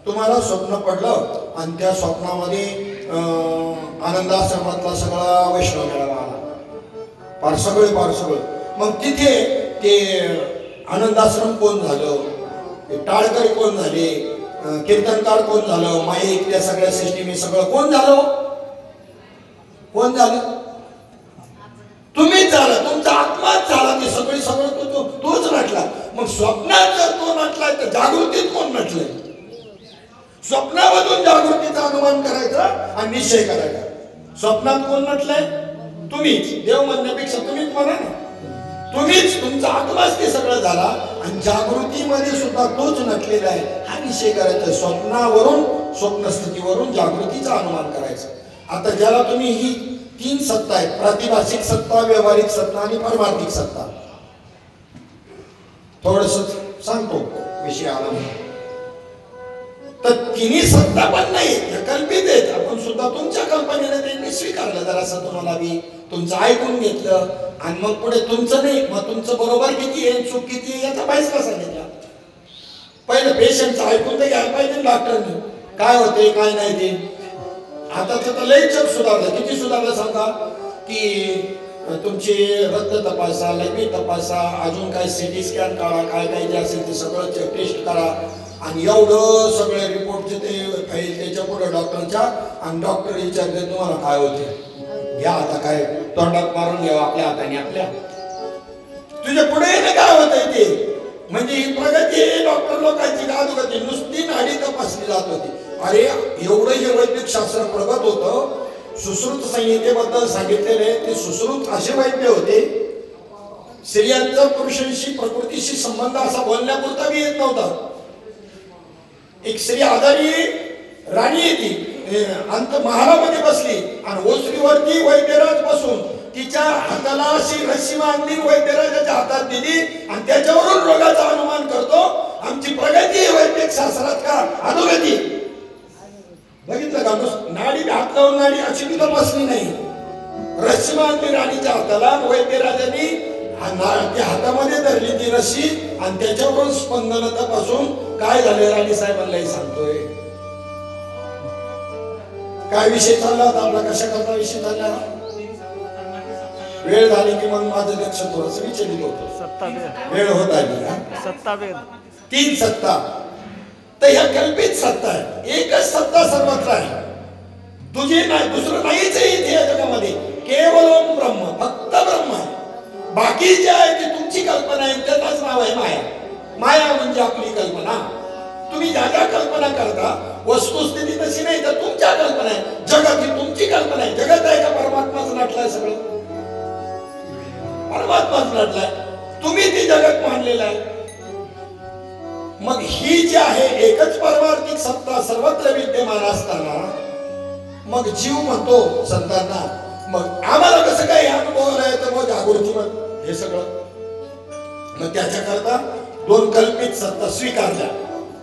तुम्हाला स्वप्न पडलं आणि त्या स्वप्नामध्ये आनंदाश्रमातला सगळा वैष्णव मेळावा आला, फार सगळं. मग तिथे ते आनंदाश्रम कोण झालं, ते टाळकरी कोण झाले, कीर्तनकार कोण झालं, माईक त्या सगळ्या सिस्टीम सगळं कोण झालं? तुम्हीच झालं, तुमचा आत्माच झाला. ते सगळं तोच नटला. मग स्वप्नात जर तो नटलाय तर जागृतीत कोण नटलंय? स्वप्नामधून जागृतीचा अनुमान करायचा आणि निश्चय करायचा. स्वप्नात कोण नटलंय? तुम्हीच. देव म्हणण्यापेक्षा तुम्हीच म्हणा ना. तुम्हीच, तुमचा आत्माच ते सगळं झाला आणि जागृतीमध्ये सुद्धा तोच नटलेला आहे हा निश्चय करायचा. स्वप्नावरून, स्वप्नस्थितीवरून जागृतीचा अनुमान करायचा. आता ज्याला तुम्ही ही 3 सत्ता आहेत, प्रातिभाषिक सत्ता, व्यावहारिक सत्ता आणि पारमार्थिक सत्ता, थोडस सांगतो विषय आला तर तिन्ही सत्ता पण नाही, कल्पित आहेत. आपण सुद्धा तुमच्या कल्पनेने त्यांनी स्वीकारलं. जरासं तुम्हाला मी तुमचं ऐकून घेतलं आणि मग पुढे तुमचं नाही, मग तुमचं बरोबर किती आहे, चूक किती आहे याचा फैसला सांगितला. पहिलं पेशंटचं ऐकून तर घ्यायला पाहिजे डॉक्टरने, काय होते काय नाही ते. आता तर लय जग सुधारलं. किती सुधारलं सांगा, की तुमची रक्त तपासा, लघवी तपासा, अजून काय सिटी स्कॅन काढा, काय काय जे असेल ते सगळं टेस्ट करा आणि एवढं सगळे रिपोर्टचे ते फाईल त्याच्या पुढे डॉक्टरच्या, आणि डॉक्टर विचारते तुम्हाला काय होते, घ्या आता काय तोंडात मारून घ्यावं आपल्या हाताने, आपल्या तुझ्या पुढे ना काय होतंय ते. म्हणजे ही प्रगती डॉक्टर लोकांची गादोगती, नुसती नाडी तपासली जात होती. अरे एवढं हे वैद्यक शास्त्र प्रगत होतं. सुश्रुत संहितेबद्दल सांगितलेले ते सुश्रुत असे वैद्य होते, स्त्रियांचा पुरुषांशी प्रकृतीशी संबंध असा बोलण्यापुरता बी येत नव्हता. एक स्त्री आजारी राणी येते, अंत महालामध्ये बसली आणि ओसरीवरती वैद्यराज बसून तिच्या हाताला अशी रस्सी बांधली, वैद्यराजाच्या हातात दिली आणि त्याच्यावरून रोगाचा अनुमान करतो. आमची प्रगती वैद्यक शास्त्रात का अधोगती? बघितलं का? नाडी हात लावून नाडी अशी तिथं बसली नाही, रस्सी बांधली राणीच्या हाताला, वैद्यराजांनी त्या हातामध्ये धरली ती रस्सी आणि त्याच्यावरून स्पंदन तपासून काय झाले राणी साहेबांनाही सांगतोय. काय विषय चालला होता आपला, कशा करता विषय चालला? वेळ झाली की मग माझं लक्ष थोडस विचलित होतं. वेळ होत आली. सत्तावेद 3 सत्ता तर ह्या कल्पित सत्ता आहे. एकच सत्ता सर्वत्र आहे, तुझी नाही, दुसरं नाहीच आहे इथे या जगामध्ये. केवळ ओम ब्रह्म, फक्त ब्रह्म आहे. बाकी जे आहे ते तुमची कल्पना आहे, त्यालाच नाव आहे माया. माया म्हणजे आपली कल्पना. तुम्ही ज्या ज्या कल्पना करता वस्तुस्थिती तशी नाही, तर तुमच्या कल्पना आहे. जगत ही तुमची कल्पना आहे. जगत आहे का परमात्माच नटलाय? सगळं परमात्माच नटलाय, तुम्ही ते जगत मानलेलं आहे. मग ही जी आहे एकच परमार्थिक सत्ता सर्वत्र विद्यमान असताना मग जीव म्हणतो संतांना, मग आम्हाला कसं काय अनुभवायला येतं मग जागृती मग हे सगळं. मग त्याच्याकरता 2 कल्पित सत्ता स्वीकारल्या.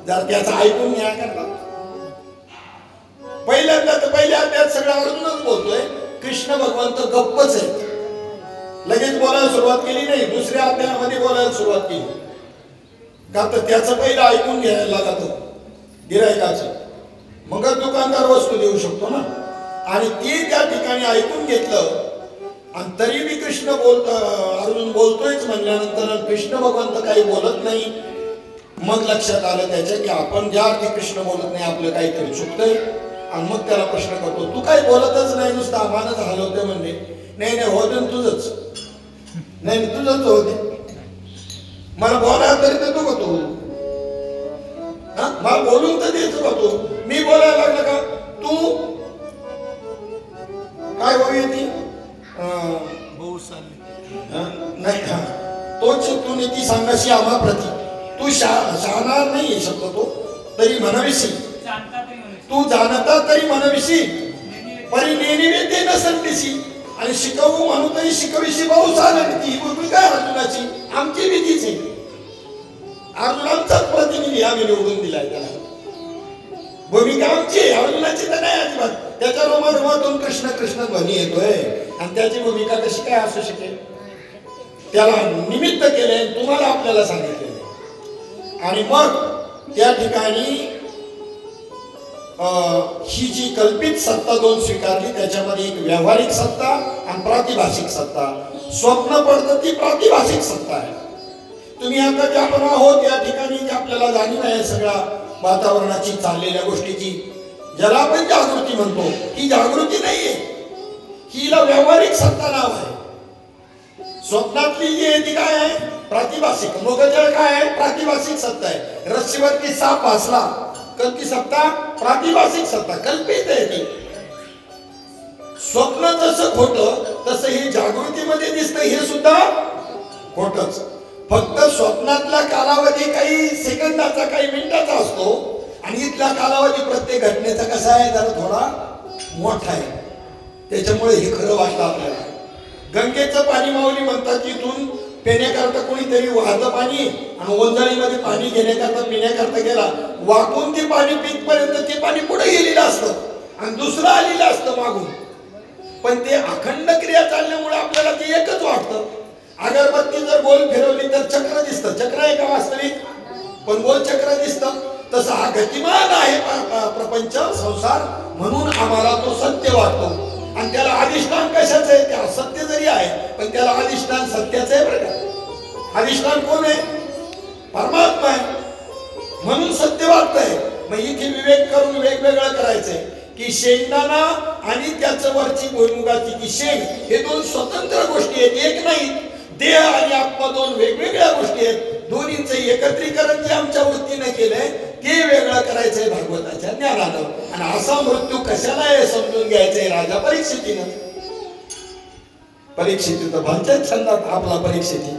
जर त्याचा ऐकून न्याय करता पहिल्यांदा तर पहिल्या अध्यायात सगळं अर्जुनच बोलतोय, कृष्ण भगवंत गप्पच आहेत. लगेच बोलायला सुरुवात केली नाही, दुसऱ्या अध्यायामध्ये बोलायला सुरुवात केली. का तर त्याचं पहिलं ऐकून घ्यायला लागतं गिरायकाचं, मगच दुकानदार वस्तू देऊ शकतो ना. आणि ती त्या ठिकाणी ऐकून घेतलं आणि तरी बी कृष्ण अर्जुन बोलतोयच म्हणल्यानंतर कृष्ण भगवंत काही बोलत नाही. मग लक्षात आलं त्याच्या की आपण ज्या अर्थी कृष्ण बोलत नाही आपलं काहीतरी चुकतंय. आणि मग त्याला प्रश्न करतो, तू काही बोलतच नाही, नुसतं आम्हालाच हलवते म्हणले. नाही नाही होते तुझंच, नाही तुझंच होते, मला बोलायला तरी देतो का तू? मला बोलून तर देतो का तू? मी बोलायला लागलं का? तू काय होईल ती नाही, तोच तू नीती सांगाशी आम्हा प्रती. तू शहाणार नाही शब्द तो, तरी म्हणविशी तू जाणता तरी म्हणविशी, परी नेनिवेद्य नसंतीशी. आणि शिकवू म्हणू तरी शिकविशी भाऊ चालेल. ती भूमिका अर्जुनाची, आमची भीतीच आहे. अर्जुनाचाच प्रतिनिधी आम्ही निवडून दिलाय त्याला. भूमिका आमची, अर्जुनाची तर नाही अजिबात. त्याच्या रोमातून कृष्ण कृष्ण ध्वनी येतोय आणि त्याची भूमिका कशी काय असू शकेल? त्याला निमित्त केले, तुम्हाला आपल्याला सांगितलेले. आणि मग त्या ठिकाणी ही जी कल्पित सत्ता दोन स्वीकारली, त्याच्यामध्ये एक व्यावहारिक सत्ता आणि प्रातिभाषिक सत्ता. स्वप्न पडतं ती प्रातिभाषिक सत्ता आहे. तुम्ही आता जे आपण आहोत या ठिकाणी जे आपल्याला जाणीव आहे सगळ्या वातावरणाची, चाललेल्या गोष्टीची, ज्याला आपण जागृती म्हणतो, ही जागृती नाहीये, हिला व्यावहारिक सत्ता नाव आहे. स्वप्नातली जी आहे ती काय आहे? प्रातिभाषिक. मृगजळ काय आहे? प्रातिभाषिक सत्ता आहे. रस्सीवरती साप भासला, कल्पित सत्ता, प्रातिभाषिक सत्ता, कल्पित आहे ती. स्वप्न जसं खोटं तसं हे जागृतीमध्ये दिसतं, हे सुद्धा खोटच. फक्त स्वप्नातला कालावधी काही सेकंदाचा, काही मिनिटाचा असतो आणि इथला कालावधी प्रत्येक घटनेचा कसा आहे? जरा थोडा मोठा आहे. त्याच्यामुळे हे खरं वाटतं आपल्याला. गंगेचं पाणी माऊली म्हणतात, इथून पिण्याकरता कोणीतरी वाहतं पाणी आणि ओंजळीमध्ये पाणी घेण्याकरता, पिण्याकरता गेला, वाकून ते पाणी पिकपर्यंत ते पाणी पुढे गेलेलं असतं आणि दुसरं आलेलं असतं मागून. पण ते अखंड क्रिया चालल्यामुळे आपल्याला ते एकच वाटतं. अगरबत्ती जर गोल फिरवली तर चक्र दिसतं. चक्र आहे का वास्तविक? पण गोल चक्र दिसतं. तसं हा गतिमान आहे प्रपंच, संसार, म्हणून आम्हाला तो सत्य वाटतो. आणि त्याला अधिष्ठान कशाचं आहे? ते असत्य जरी आहे पण त्याला अधिष्ठान सत्याचं आहे बरं का. अधिष्ठान कोण आहे? परमात्मा आहे, म्हणून सत्य वाटतंय. मग इथे विवेक करून वेगवेगळं करायचंय की शेंगदाणा आणि त्याचं वरची भुईमुगाची ती शेंग हे दोन स्वतंत्र गोष्टी आहेत, एक नाहीत. देह आणि आत्मा दोन वेगवेगळ्या गोष्टी आहेत. दोन्हींचं एकत्रीकरण जे आमच्या वृत्तीने केलंय ते वेगळं करायचंय भागवताच्या ज्ञानानं. आणि असा मृत्यू कशाला आहे समजून घ्यायचंय राजा परीक्षितीनं. परीक्षिती तर भांच्यात छंदात आपला परीक्षिती,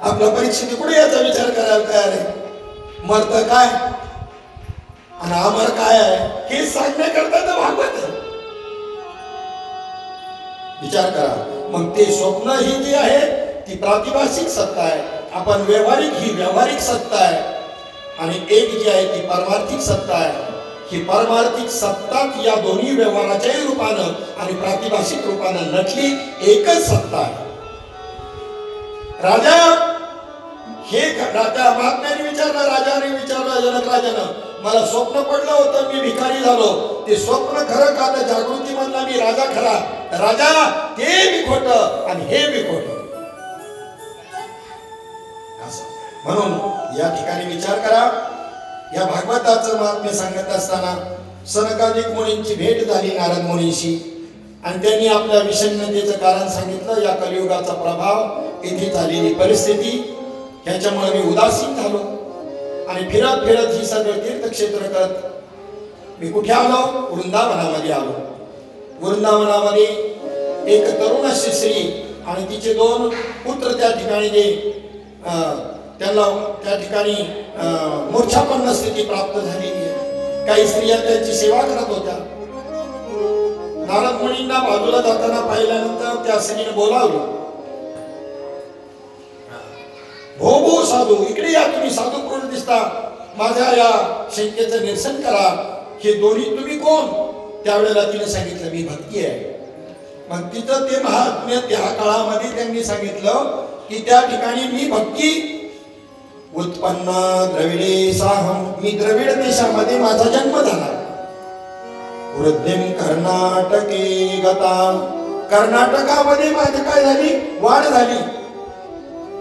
आपला परीक्षिती कुठे याचा विचार करायला तयार आहे? मर्त काय आणि अमर काय आहे हे सांगण्याकरता तर भागवत आहे. विचार करा. मग ते स्वप्न ही जी आहे ती प्रातिभाषिक सत्ता आहे, आपण व्यवहारिक ही व्यावहारिक सत्ता आहे, आणि एक जी आहे ती परमार्थिक सत्ता आहे. ही परमार्थिक सत्ताच या दोन्ही व्यवहाराच्याही रूपानं आणि प्रातिभाषिक रूपानं नटली एकच सत्ता आहे. राजा हे राजा महात्म्याने विचारलं, राजाने विचारलं, जनक राजानं, मला स्वप्न पडलं होतं, मी भिकारी झालो, ते स्वप्न खरं का? तर जागृती म्हणला मी राजा खरा. राजा ते बी खोटं आणि हे बी खोटं. म्हणून या ठिकाणी विचार करा. या भागवताचं महात्म्य सांगत असताना सनकादिक मुनींची भेट झाली नारद मुनीशी आणि त्यांनी आपल्या विषण्णतेचं कारण सांगितलं. या कलियुगाचा प्रभाव, इथे झालेली परिस्थिती, ह्याच्यामुळे मी उदासीन झालो आणि फिरत फिरत ही सगळं तीर्थक्षेत्र करत मी कुठे आलो? वृंदावनामध्ये आलो. वृंदावनामध्ये एक तरुण अशी स्त्री आणि तिचे दोन पुत्र त्या ठिकाणी जे त्यांना त्या ठिकाणी मूर्छापन्न स्थिती प्राप्त झालेली आहे. काही स्त्रिया त्यांची सेवा करत होत्या. नारद मुनींना बाजूला जाताना पाहिल्यानंतर त्या स्त्रीने बोलावलं, भो भो साधू, इकडे या, तुम्ही साधू पुरुष दिसता, माझ्या या शंकेचं निरसन करा. हे दोन्ही तुम्ही कोण? त्यावेळेला तिने सांगितलं मी भक्ती आहे. मग तिथं ते महात्म्य त्या काळामध्ये त्यांनी सांगितलं की त्या ठिकाणी मी भक्ती उत्पन्न द्रविडे साहम, मी द्रविड देशामध्ये माझा जन्म झाला. वृद्धिम कर्नाटके गता, कर्नाटकामध्ये माझी काय झाली? वाढ झाली.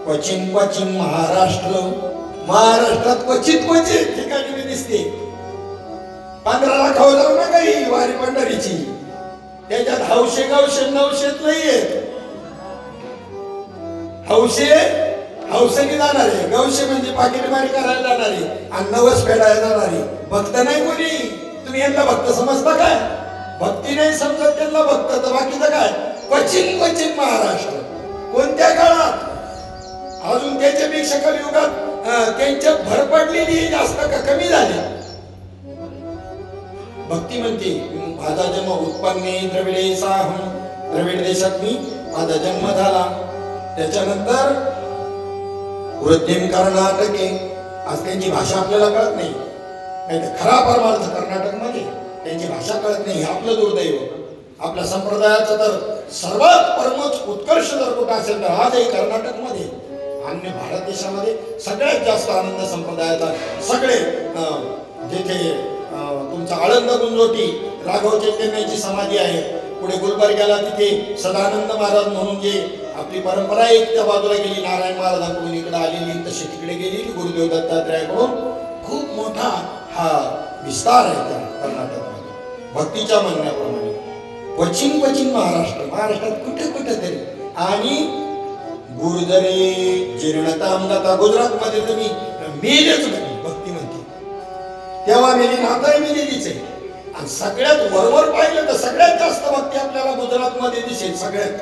क्वचिन क्वचिन महाराष्ट्र, महाराष्ट्रात क्वचित क्वचित ठिकाणी मी दिसते. 15 लाखावर जाऊ नका ही वारी पंढरीची, त्याच्यात हौशे गवशे नवशेत नाहीये. हौशे हौसेने जाणारे, गवशे म्हणजे पाकिटमारी करायला जाणारे आणि नवस फेडायला जाणारे. भक्त नाही कोणी. तुम्ही यांना भक्त समजता काय? भक्ती नाही समजत त्यांना भक्त, तर बाकीचं काय? क्वचित क्वचित महाराष्ट्र. कोणत्या काळात? अजून त्याच्यापेक्षा कलियुगात त्यांच्या भर पडलेली जास्त का कमी झाली? भक्ती म्हणते माझा जन्म उत्पन्ने द्रविडे साहम, द्रविड देशात मी माझा जन्म झाला. त्याच्यानंतर वृद्धिम कर्नाटके, आज त्यांची भाषा आपल्याला कळत नाही, नाही तर खरा परमार्थ कर्नाटकमध्ये त्यांची भाषा कळत नाही. हे आपलं दुर्दैव. आपल्या संप्रदायाचं तर सर्वात परमोच्च उत्कर्ष जर कुठं असेल तर आजही कर्नाटकमध्ये, अन्य भारत देशामध्ये सगळ्यात जास्त आनंद संप्रदायाचा सगळे जिथे तुमचा आळंद गुंजोटी राघव चैतन्याची समाधी आहे, पुढे गुलबर्ग्याला तिथे सदानंद महाराज म्हणून जे आपली परंपरा एक त्या बाजूला गेली, नारायण महाराजांकडून इकडे आलेली तशी तिकडे गेलेली गुरुदेव दत्तात्रयाकडून खूप मोठा हा विस्तार आहे त्या कर्नाटकमध्ये भक्तीच्या म्हणण्याप्रमाणे. क्वचिन महाराष्ट्रात कुठे तरी आणि गुरुदरे जीर्णता आता गुजरातमध्ये तुम्ही मेलेच नाही भक्ती म्हणते तेव्हा मेली नाताही मेलेलीच आहे. आणि सगळ्यात वरवर पाहिलं तर सगळ्यात जास्त भक्ती आपल्याला गुजरातमध्ये दिसेल सगळ्यात.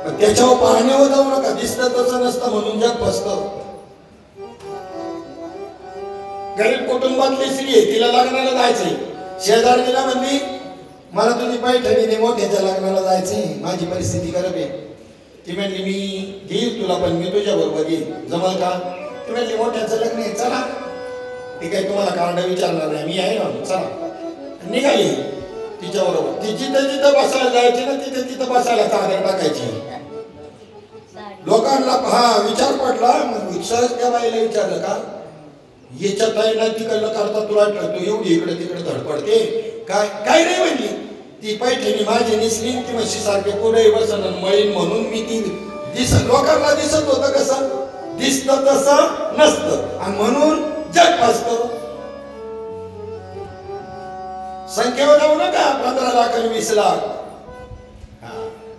पण त्याच्यावर पाहण्यावर जाऊ नका, दिसतं तसं नसतं म्हणून जग फसतं. गरीब कुटुंबातली स्त्री आहे, तिला लग्नाला जायचंय, शेजारीला म्हणली मला तुझी पैठणी मोठ्याच्या लग्नाला जायचंय, माझी परिस्थिती खराब आहे. ती म्हणली मी देईल तुला पण मी तुझ्या बरोबर येईल, जमल का? ती म्हणली मोठ्याचं लग्न आहे चला. ती काही तुम्हाला कारण विचारणार नाही, मी आहे ना चला. निघाली तिच्या बरोबर. ती जिथं बसायला जायची ना तिथं बसायला चादर टाकायची. लोकांना हा विचार पडला, मग सहज त्या बाईला विचारलं का याच्यात आहे ना तिकडलं करता तुला तू एवढी इकडे तिकडे धडपडते काय नाही म्हणली. ती पैठणी माझी निसली ती म्हशी सारखे पुढे बसन मळीन म्हणून मी ती लोकांना दिसत होतं कसं दिसतं तसं नसतं आणि म्हणून जग फसतं. संख्येवर जाऊ नका 15 लाख आणि 20 लाख.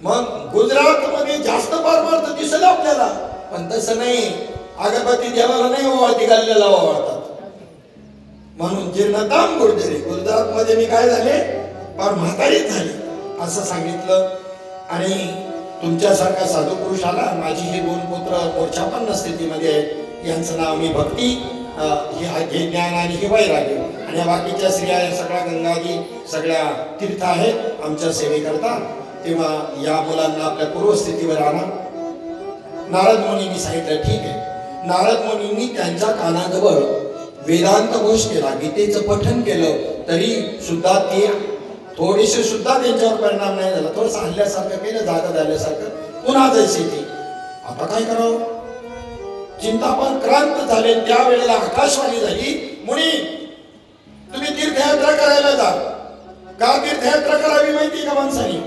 मग गुजरात मध्ये जास्त परमार्थ दिसलं आपल्याला, पण तसं नाही. अगरबत्ती देवाला नाही ओवाळती गल्ल्याला ओवाळतात. म्हणून जीर्णताम गुरुदरे गुजरात मध्ये मी काय झाले फार म्हातारीच झाले असं सांगितलं. आणि तुमच्यासारखा साधू पुरुष आला, माझी हे 2 पुत्र मोर्चापन्न स्थितीमध्ये आहेत, यांचं नाव मी भक्ती हे ज्ञान आणि हे वैराग्य आणि या बाकीच्या स्त्रिया या सगळ्या गंगाजी सगळ्या तीर्थ आहेत आमच्या सेवेकरता. तेव्हा या मुलांना आपल्या पूर्वस्थितीवर आणा. नारद मुनींनी सांगितलं ठीक आहे. नारद मुनींनी त्यांच्या कानाजवळ वेदांत घोष केला, गीतेचं पठन केलं, तरी सुद्धा ते थोडेसे सुद्धा त्यांच्यावर परिणाम नाही झाला. थोडंसं हल्ल्यासारखं केलं, जागा झाल्यासारखं, पुन्हा जैसे ते. आता काय करावं? चिंतापण क्रांत झाले. त्यावेळेला आकाशवाणी झाली, मुनी तुम्ही तीर्थयात्रा करायला जा. का तीर्थयात्रा करावी माहिती का माणसाने?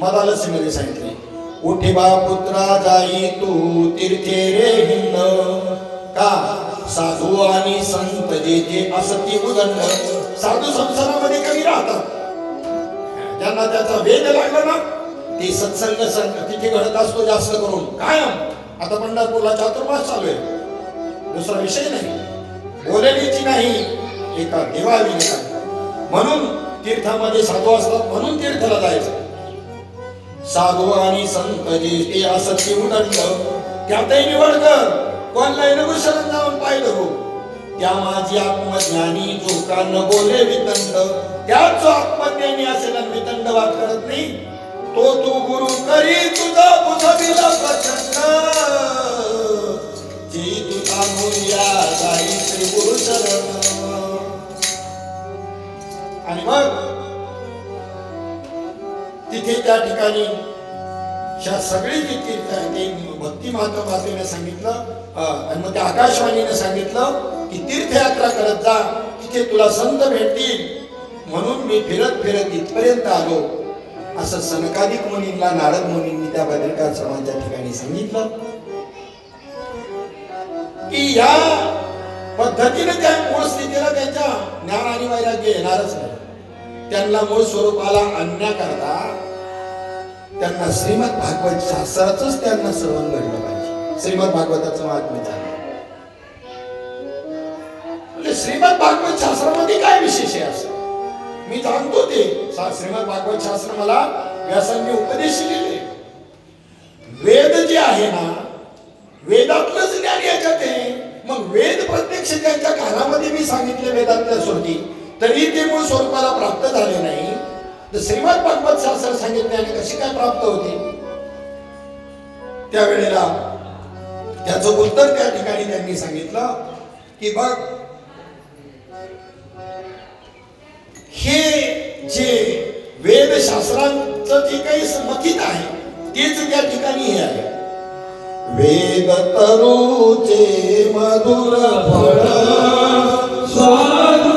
मदालसीमध्ये सांगितले, उठिबा पुत्रा जाई तू तीर्थे रे हिंद, का साधू आणि संत जेथे असती उदंड. साधू संसारामध्ये कमी राहतात, ज्यांना त्याचा वेग लागला ना ते सत्संग तिथे घडत असतो जास्त करून कायम. आता पंढरपूरला चातुर्मास चालू आहे, दुसरा विषय नाही, बोलण्याची नाही, एका देवाविने. म्हणून तीर्थामध्ये साधू असतात, म्हणून तीर्थाला जायचं. साधू आणि संत जे असत्य उदंड, त्यातही निवड कर, कोणलाही नको शरण जाऊन पाय धरू. त्या माझी आत्मज्ञानी जो का न बोले वितंड, त्याच जो आत्मज्ञानी असेल आणि वितंड वाद करत नाही, तो तू गुरु करी तुझा बुधबिला प्रचंड. जी तुझा मूल्या जाई श्री गुरु शरण. आणि मग तिथे त्या ठिकाणी सगळी जी तीर्थ आहे ते भक्ती महात्माने सांगितलं. आणि मग त्या आकाशवाणीने सांगितलं की तीर्थयात्रा करत जा, तिथे तुला संत भेटतील. म्हणून मी फिरत इथपर्यंत आलो असं सनकादिक मुनींना नारद मुनींनी त्या बद्रिकाश्रमाच्या ठिकाणी सांगितलं. की या पद्धतीने त्या मूळ स्थितीला त्यांच्या ज्ञान आणि वैराग्य येणारच नाही. त्यांना मूळ स्वरूपाला आणण्याकरता त्यांना श्रीमद भागवत शास्त्राचंच त्यांना श्रवण घडलं पाहिजे. श्रीमद भागवताचं महात्म्य झालं म्हणजे श्रीमद भागवत शास्त्रामध्ये काय विशेष आहे असं मी जाणतो. ते श्रीमद भागवत शास्त्र मला व्यासांनी उपदेश दिलेले. वेद जे आहे ना, वेदातलंच ज्ञान याच्यात आहे. मग वेद प्रत्यक्ष त्यांच्या कानामध्ये मी सांगितले वेदातल्या श्रुती, तरी ते मूळ स्वरूपाला प्राप्त झाले नाही. तर श्रीमद भागवत शास्त्र सांगितल्याने कशी काय प्राप्त होते? त्यावेळेला त्याचं उत्तर त्या ठिकाणी त्यांनी सांगितलं की बघ, हे जे वेदशास्त्रांचा तुमचं जे काही मतीत आहे तेच त्या ठिकाणी हे आहे. वेद तरुचे मधुर फळ साधु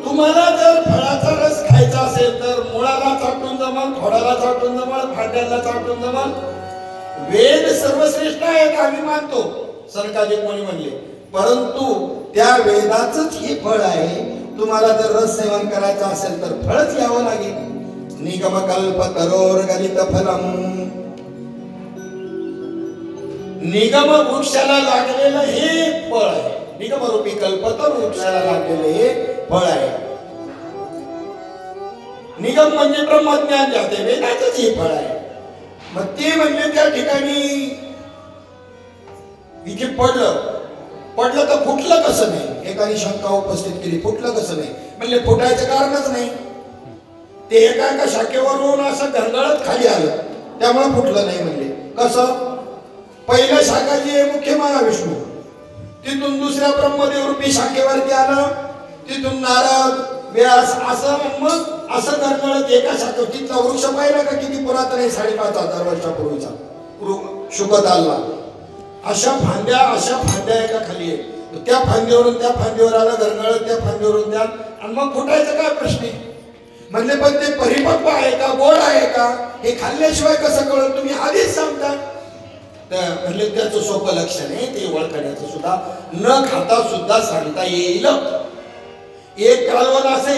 तुम्हाला जर फळाचा रस खायचा असेल तर मुळाला चाटून जमल, खोडाला चाटून जमल, फांद्याला चाटून जमल. वेद सर्वश्रेष्ठ आहेत आम्ही मानतो, सनकादिक मुनी म्हणले, परंतु त्या वेदाचंच हे फळ आहे. तुम्हाला जर रस सेवन करायचं असेल तर फळच घ्यावं लागेल. निगम कल्प तरोर गलित फलम, निगम वृक्षाला लागलेलं हे फळ आहे. निगम रूपी कल्पतर वृक्षाला लागलेलं हे फळ आहे. निगम म्हणजे ब्रह्मज्ञान जाते, वेदाचंच हे फळ आहे. मग ते म्हणजे त्या ठिकाणी इथे पडलं तर फुटलं कसं नाही. एकाने शंका उपस्थित केली, फुटलं कसं नाही. म्हणजे फुटायचं कारणच नाही. ते एका शाखेवरून असं घरगळत खाली आलं, त्यामुळे फुटलं नाही. म्हणजे कसं, पहिल्या शाखा जी आहे मुख्य महाविष्णू, तिथून दुसऱ्या ब्रह्मदेव रूपी शाखेवरती आलं, तिथून नारद व्यास, असं मग असं घरगळत एका शाखे. तिथला वृक्ष पाहिला का किती पुरातन आहे, 5,500 वर्षापूर्वीचा शुकतालला. अशा फांद्या एका खाली आहे. त्या फांद्यावरून त्या फांद्यावर आलं घरगळत, त्या फांद्यावरून त्या, आणि मग फुटायचं काय प्रश्न आहे. म्हणजे पण ते परिपक्व आहे का, गोड आहे का, हे खाल्ल्याशिवाय कसं कळत, तुम्ही आधीच सांगता. म्हणजे त्याचं सोपं लक्षण आहे ते ओळखण्याचं सुद्धा, न खाता सुद्धा सांगता येईल. एक कालवण असे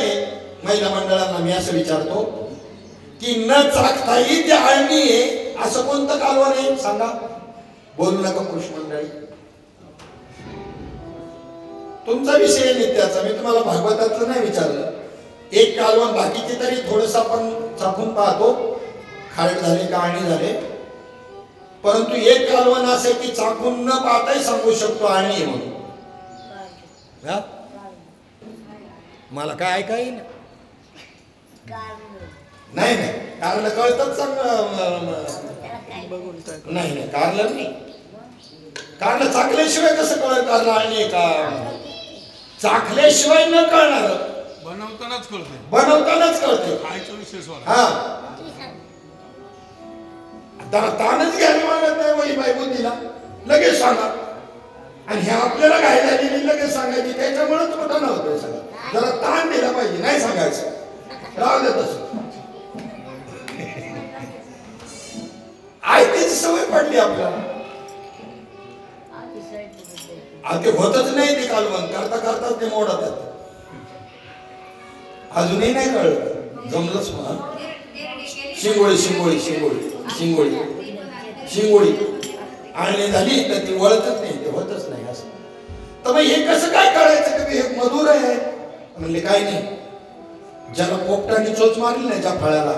महिला मंडळांना मी असं विचारतो की न चाखताही ते आळणी आहे असं कोणतं कालवण आहे सांगा. बोलू नका पुरुष मंडळी, तुमचा विषय नित्याचा. मी तुम्हाला भागवतातलं नाही विचारलं. एक कालवण, बाकीचे तरी थोडस आपण चाखून पाहतो खारट झाले का आळणी झाले, परंतु एक कालवण असे की चाखून न पाहताही सांगू शकतो आळणी आहे म्हणून. मला काय ऐकाय नाही नाही कारण कळतच नाही कारण नाही. कारण चाखल्याशिवाय कसं कळत कारण आळणी का, चाखल्याशिवाय न कळणार, बनवतानाच कळते. हा, त्याला ताणच घ्यायला मागत नाही वही बाई बुद्धीला, लगेच सांगा. आणि हे आपल्याला घायला दिली लगेच सांगायची, त्याच्यामुळेच मोठा नव्हतं सगळं. जरा ताण दिला पाहिजे, नाही सांगायचं, राहू दे तसं. त्याची सवय पडली आपल्याला, ते होतच नाही. ते कालवण करता करता ते मोडत आहेत. अजूनही नाही कळलं, जमलंच म्हणा. शिंगोळी शिंगोळी शिंगोळी शिंगोळी शिंगोळी आळणी झाली तर ती वळतच नाही, ते होतच नाही असं. तर मग हे कसं काय कळायचं की हे मधुर आहे. म्हणले काय नाही, ज्याला पोपटाने चोच मारली नाही ज्या फळाला,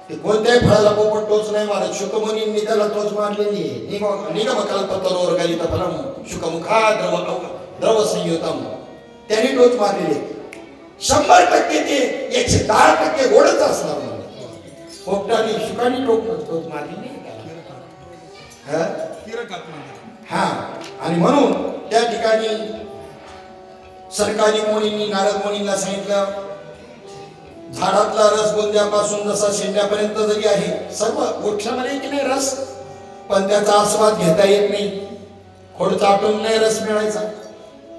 ते कोणत्याही फळाला पोपट टोच नाही मारत. शुकमुनींनी त्याला टोच मारलेली आहे. निगम कल्पतरोर गलित फलम शुकमुखा द्रव संयुतम, त्यांनी टोच मारलेली. 100% ते 110% गोडच असणार. पोपटाने शुकाने टोच मारली नाही हा. आणि म्हणून त्या ठिकाणी सनकादिक मुनींनी नारद मुनींना सांगितलं, झाडातला रस बुंद्यापासून जसा शेंड्यापर्यंत जरी आहे, सर्व वृक्षामध्ये की नाही रस, पण त्याचा आस्वाद घेता येत नाही. खोड चाटून नाही रस मिळायचा,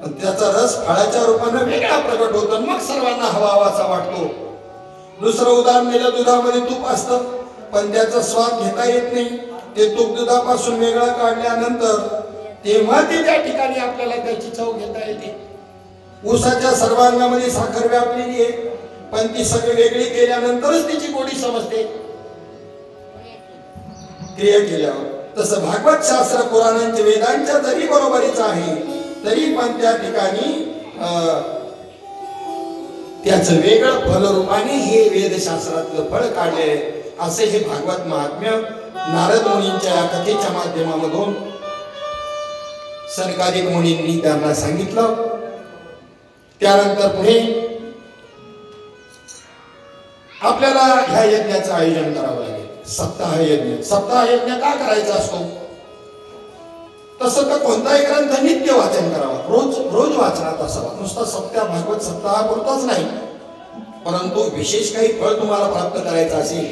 पण त्याचा रस फळाच्या रूपाने वेगळा प्रकट होतो, मग सर्वांना हवासा वाटतो. दुसरं उदाहरण दिलं, दुधामध्ये तूप असतं पण त्याचा स्वाद घेता येत नाही. ते तूप दुधापासून वेगळं काढल्यानंतर तेव्हा ते त्या ठिकाणी आपल्याला त्याची चव घेता येते. ऊसाच्या सर्वांगामध्ये साखर व्यापलेली आहे, पण ती सगळी वेगळी केल्यानंतरच तिची गोडी समजते, क्रिया केल्यावर. तसं भागवत शास्त्र पुराणांच्या वेदांच्या जरी बरोबरीच आहे, तरी पण त्या ठिकाणी त्याचं वेगळं फलरूपाने हे वेदशास्त्रातलं फळ काढले. असे हे भागवत महात्म्य नारद मुनींच्या या कथेच्या माध्यमामधून सनकादिक मुनींनी त्यांना सांगितलं. त्यानंतर पुढे आपल्याला ह्या यज्ञाचं आयोजन करावं लागेल. सप्ताह यज्ञ. सप्ताह यज्ञ का करायचा असतो? तसं तर कोणताही ग्रंथ नित्य वाचन करावा, रोज वाचनात असावा. नुसता सप्ताह भागवत सप्ताहापुरताच नाही, परंतु विशेष काही फळ तुम्हाला प्राप्त करायचं असेल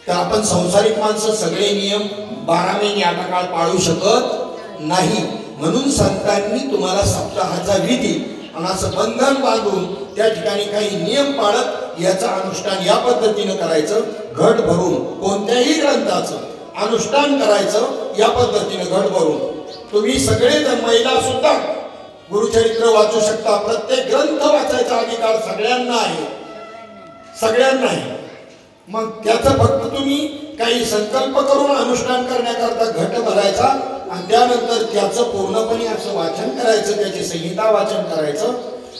तर आपण संसारिक माणसं सगळे नियम 12 महिने आता काळ पाळू शकत नाही. म्हणून संतांनी तुम्हाला सप्ताहाचा विधी आणि असं बंधन बांधून त्या ठिकाणी काही नियम पाळत याचं अनुष्ठान या पद्धतीनं करायचं. घट भरून कोणत्याही ग्रंथाचं अनुष्ठान करायचं या पद्धतीनं घट भरून. तुम्ही सगळे महिला सुद्धा गुरुचरित्र वाचू शकता. प्रत्येक ग्रंथ वाचायचा अधिकार सगळ्यांना आहे, सगळ्यांना आहे. मग त्याचं फक्त तुम्ही काही संकल्प करून अनुष्ठान करण्याकरता घट भरायचा आणि त्यानंतर त्याचं पूर्णपणे असं वाचन करायचं, त्याची संहिता वाचन करायचं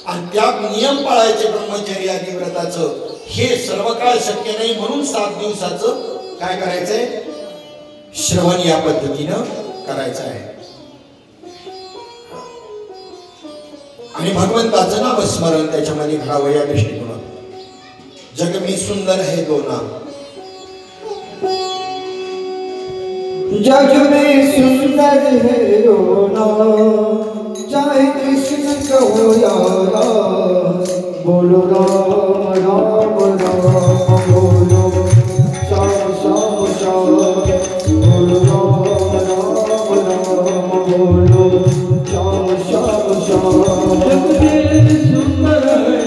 आणि त्यात नियम पाळायचे ब्रह्मचर्य आदी व्रताचं. हे सर्व काळ शक्य नाही, म्हणून 7 दिवसाचं काय करायचंय? श्रवण या पद्धतीनं करायचं आहे. आणि भगवंताचं नामस्मरण त्याच्यामध्ये घडावं या दृष्टीकोनात. जग में सुंदर है दो नाम. जग में सुंदर है दो नाम, चाहे कृष्ण कहो या राम. बोलो राम राम राम, बोलो श्याम श्याम श्याम. बोलो राम राम राम, बोलो श्याम श्याम श्याम. जग में सुंदर है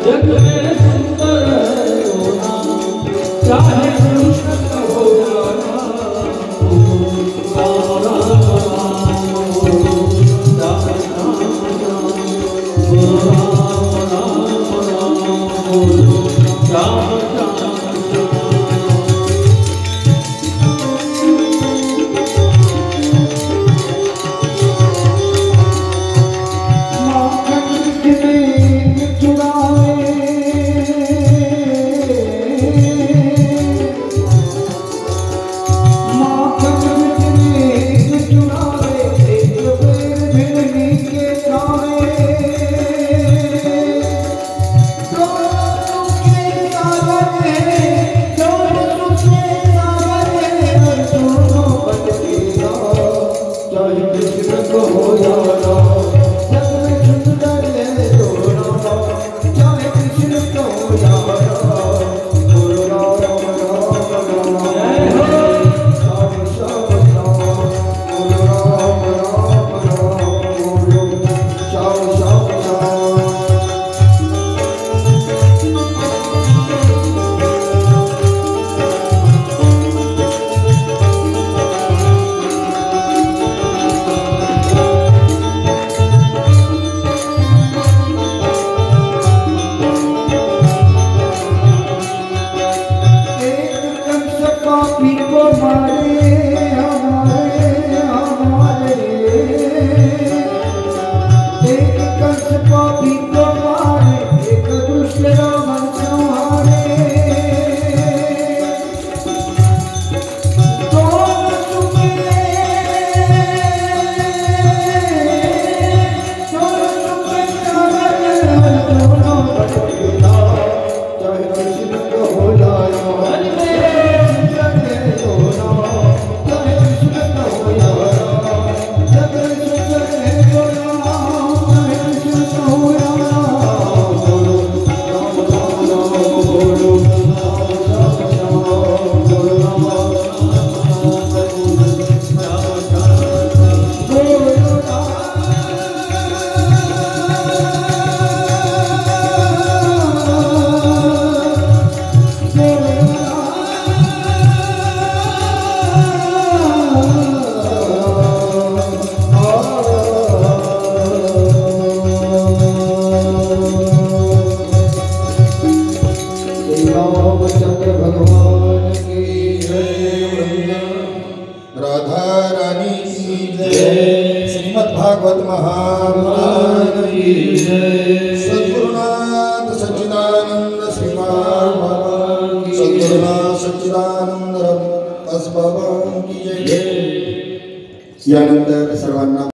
जग में सुंदर है चाहे कृष्ण कहो या माखन के चुराए की जय सद्गुरुनाथ सच्चिदानंद श्रीमान बाबा सद्गुरुनाथ सच्चिदानंद दास बाबा की जय। यानंतर सर्वांना